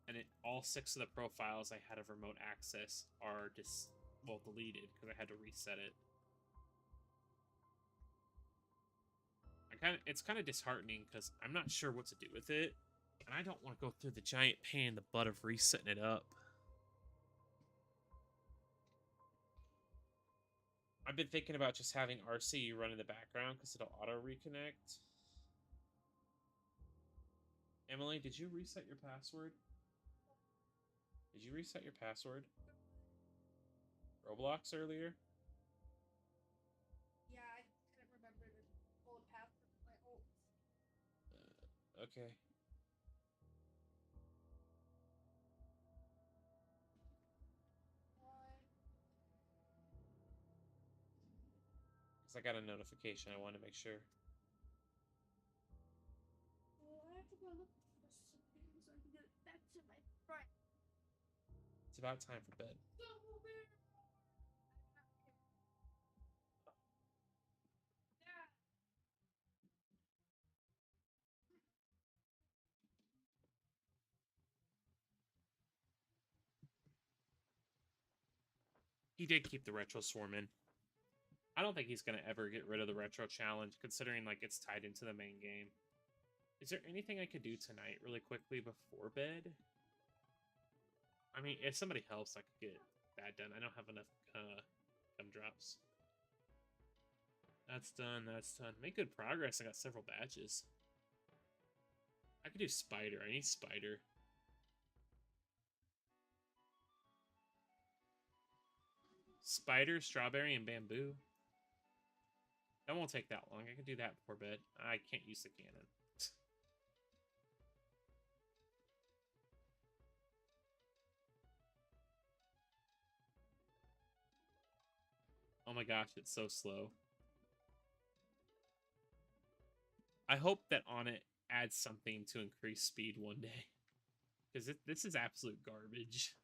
and all 6 of the profiles I had of remote access are deleted because I had to reset it. It's kind of disheartening because I'm not sure what to do with it, and I don't want to go through the giant pain in the butt of resetting it up. I've been thinking about just having RCU run in the background because it'll auto reconnect. Emily, did you reset your password? Did you reset your password? Roblox earlier? Yeah, I couldn't remember the old password for my ult. Okay. Why? Because I got a notification. I want to make sure. Well, I have to go look for something so I can get it back to my friend. It's about time for bed. He did keep the retro swarm in. I don't think he's going to ever get rid of the retro challenge, considering like it's tied into the main game. Is there anything I could do tonight really quickly before bed? I mean, if somebody helps, I could get that done. I don't have enough gumdrops. That's done, that's done. Make good progress. I got several badges. I could do spider. I need spider. Spider, strawberry, and bamboo. That won't take that long. I can do that before bed. I can't use the cannon. Oh my gosh, it's so slow. I hope that on it adds something to increase speed one day. Because this is absolute garbage.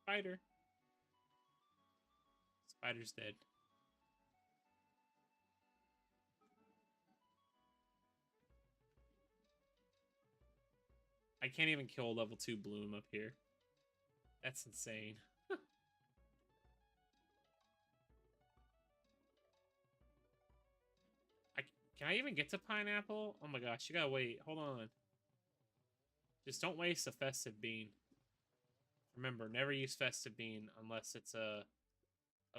Spider. Spider's dead. I can't even kill a level 2 bloom up here. That's insane. Can I even get to pineapple? Oh my gosh, you gotta wait. Hold on. Just don't waste a festive bean. Remember, never use festive bean unless it's a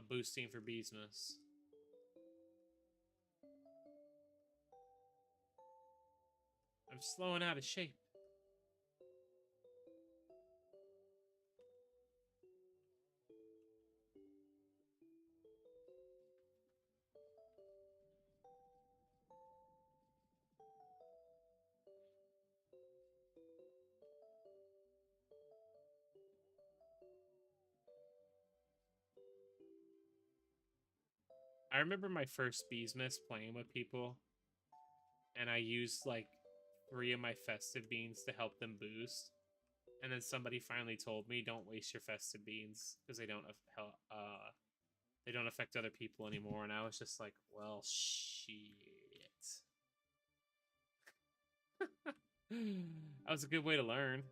boosting for Beesmas. I'm slowing out of shape. I remember my first Beesmas playing with people, and I used like 3 of my festive beans to help them boost. And then somebody finally told me, "Don't waste your festive beans because they don't affect other people anymore." And I was just like, "Well, shit." That was a good way to learn.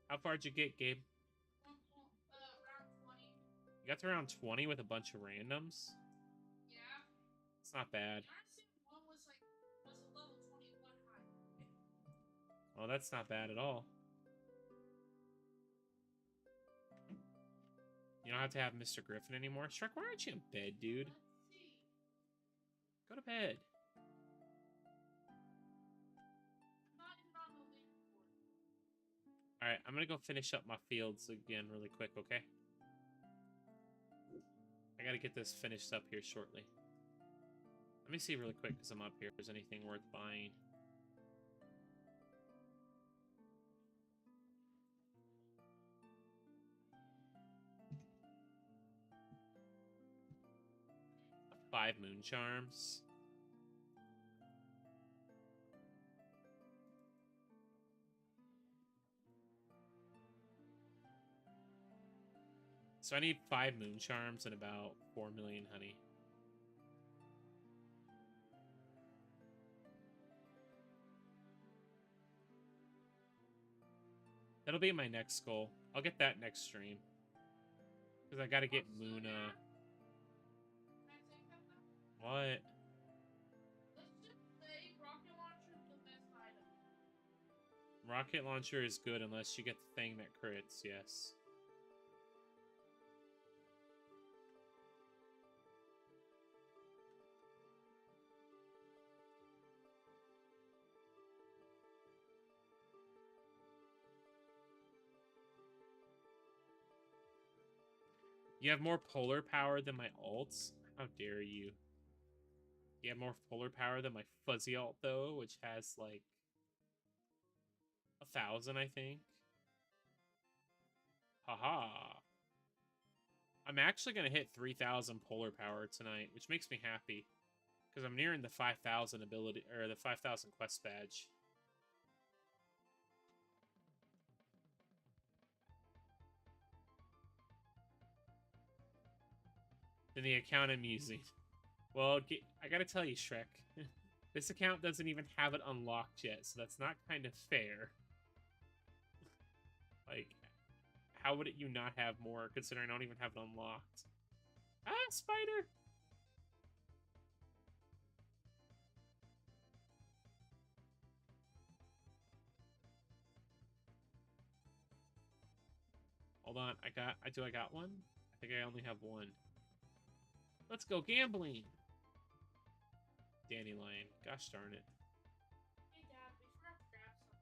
How far did you get, Gabe? Around 20. You got to around 20 with a bunch of randoms? Yeah. It's not bad. The Iron Suit 1 was a level 21 high. Well, that's not bad at all. You don't have to have Mr. Griffin anymore. Shrek, why aren't you in bed, dude? Let's see. Go to bed. I'm not even on the leaderboard. Alright, I'm gonna go finish up my fields again really quick, okay? I gotta get this finished up here shortly. Let me see really quick as I'm up here if there's anything worth buying. Five moon charms. So I need 5 moon charms and about 4 million honey. That'll be my next goal. I'll get that next stream. Because I gotta get Moon, Can I say something? What? Let's just say rocket launcher is the best item. Rocket launcher is good unless you get the thing that crits, yes. You have more polar power than my alts? How dare you? You have more polar power than my fuzzy alt, though, which has, like, 1,000, I think. Haha. I'm actually going to hit 3,000 polar power tonight, which makes me happy. Because I'm nearing the 5,000 ability, or the 5,000 quest badge. Then the account I'm using. Well, I gotta tell you, Shrek. This account doesn't even have it unlocked yet, so that's not kind of fair. Like, how would you not have more, considering I don't even have it unlocked? Ah, spider! Hold on, I got one? I think I only have one. Let's go gambling! Dandelion, gosh darn it. Hey Dad, we forgot to grab something.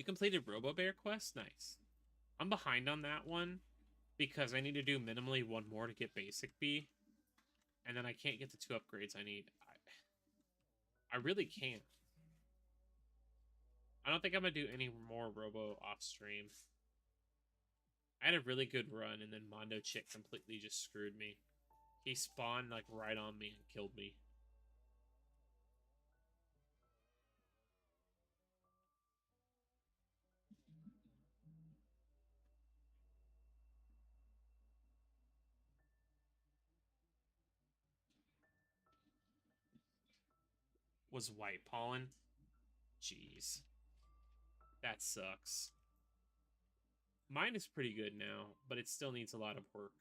You completed Robo Bear quest? Nice. I'm behind on that one because I need to do minimally one more to get Basic B. And then I can't get the 2 upgrades I need. I really can't. I don't think I'm going to do any more Robo off stream. I had a really good run, and then Mondo Chick completely just screwed me. He spawned, like, right on me and killed me. Was White Pollen? Jeez. That sucks. Mine is pretty good now, but it still needs a lot of work.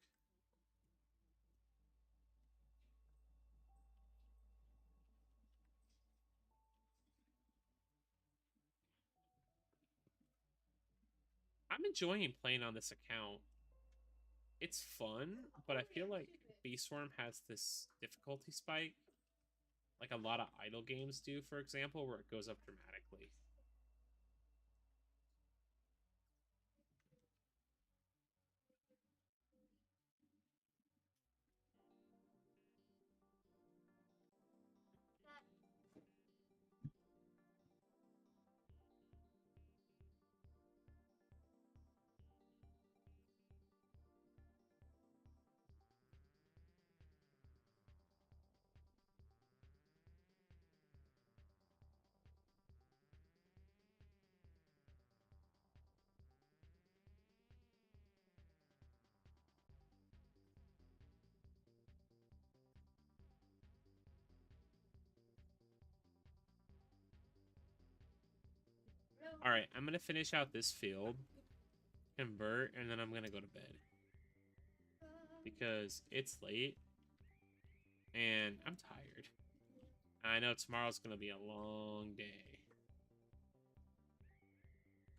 I'm enjoying playing on this account. It's fun, but I feel like Beastworm has this difficulty spike. Like a lot of idle games do, for example, where it goes up dramatically. All right, I'm going to finish out this field, convert, and then I'm going to go to bed. Because it's late, and I'm tired. I know tomorrow's going to be a long day.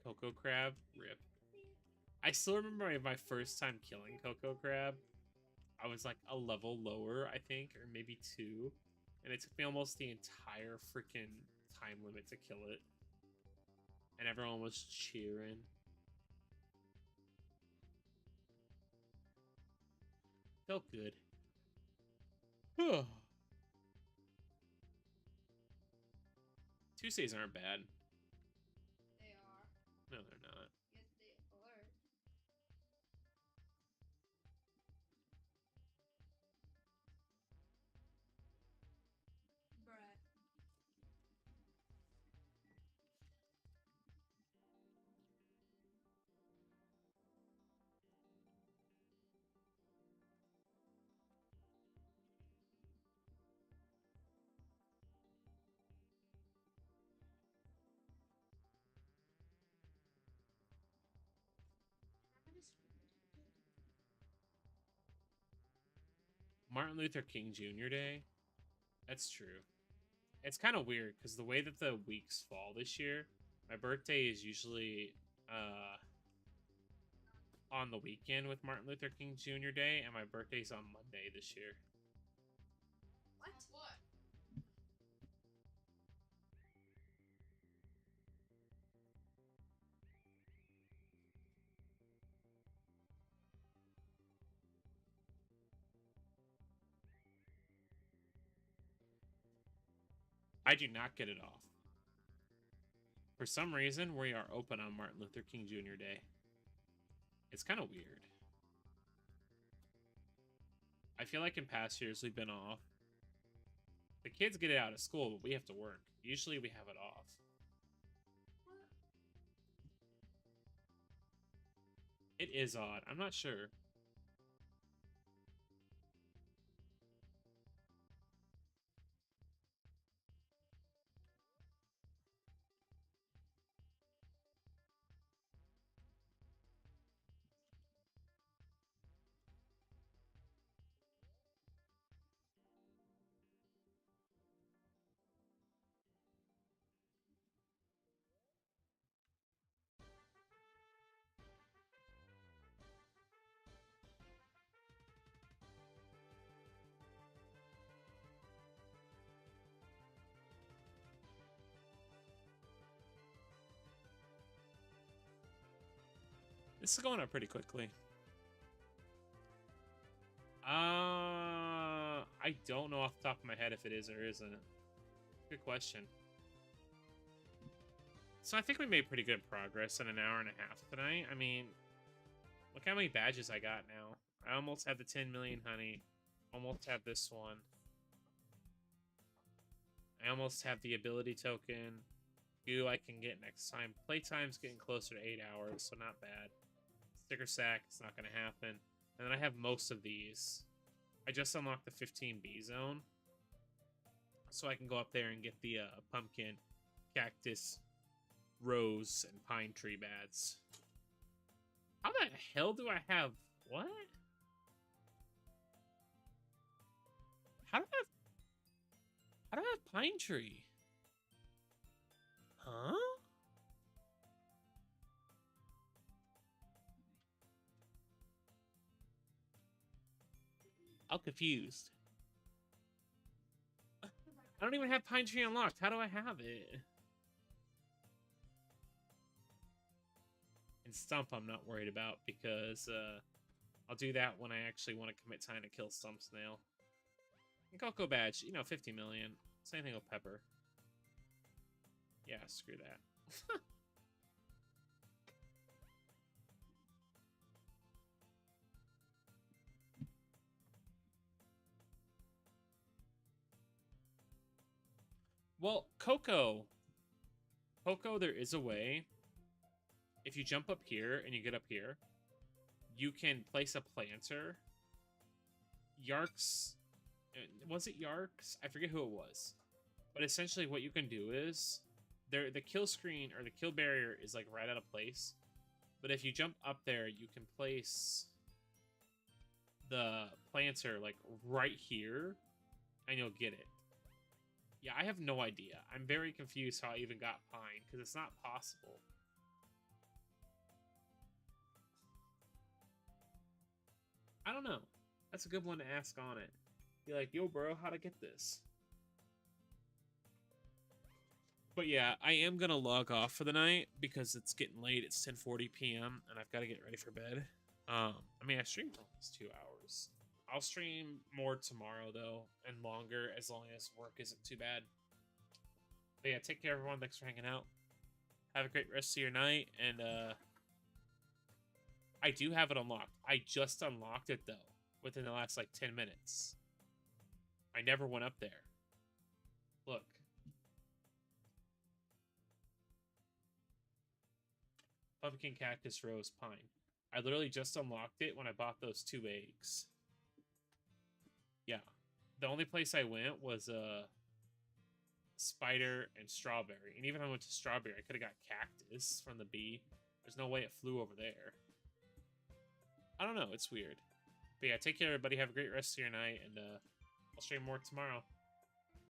Coco Crab, rip. I still remember my first time killing Coco Crab. I was like a level lower, I think, or maybe 2. And it took me almost the entire freaking time limit to kill it. And everyone was cheering. Felt good. Tuesdays aren't bad. They are. No, they're not. Yes, they are. Bruh. Martin Luther King Jr. Day? That's true. It's kind of weird because the way that the weeks fall this year, my birthday is usually on the weekend with Martin Luther King Jr. Day, and my birthday's on Monday this year. What? What? I do not get it off. For some reason, we are open on Martin Luther King Jr. Day. It's kind of weird. I feel like in past years we've been off. The kids get it out of school, but we have to work. Usually we have it off. What? It is odd. I'm not sure. This is going up pretty quickly. I don't know off the top of my head if it is or isn't. Good question. So I think we made pretty good progress in an hour and a half tonight. I mean, look how many badges I got now. I almost have the 10 million honey. Almost have this one. I almost have the ability token. Goo I can get next time. Playtime's getting closer to 8 hours, so not bad. Sticker sack, it's not going to happen. And then I have most of these. I just unlocked the 15B zone. So I can go up there and get the pumpkin, cactus, rose, and pine tree bats. How the hell do I have... What? How do I have pine tree? Huh? I'm confused. I don't even have pine tree unlocked. How do I have it? And stump I'm not worried about because I'll do that when I actually want to commit time to kill Stump Snail. And Cocoa Badge, you know, 50 million. Same thing with Pepper. Yeah, screw that. Well, Coco, there is a way. If you jump up here and you get up here, you can place a planter. Yarks, was it Yarks? I forget who it was. But essentially what you can do is, the kill screen, or the kill barrier is like right out of place. But if you jump up there, you can place the planter like right here, and you'll get it. Yeah, I have no idea. I'm very confused how I even got pine, because it's not possible. I don't know. That's a good one to ask on it. Be like, yo, bro, how'd I get this? But yeah, I am going to log off for the night, because it's getting late. It's 10:40 p.m., and I've got to get ready for bed. I mean, I streamed almost 2 hours. I'll stream more tomorrow, though, and longer, as long as work isn't too bad. But yeah, take care, everyone. Thanks for hanging out. Have a great rest of your night, and I do have it unlocked. I just unlocked it, though, within the last, like, 10 minutes. I never went up there. Look. Pumpkin, cactus, rose, pine. I literally just unlocked it when I bought those 2 eggs. Yeah. The only place I went was spider and strawberry. And even if I went to strawberry, I could have got cactus from the bee. There's no way it flew over there. I don't know. It's weird. But yeah, take care, everybody. Have a great rest of your night. And I'll stream more tomorrow.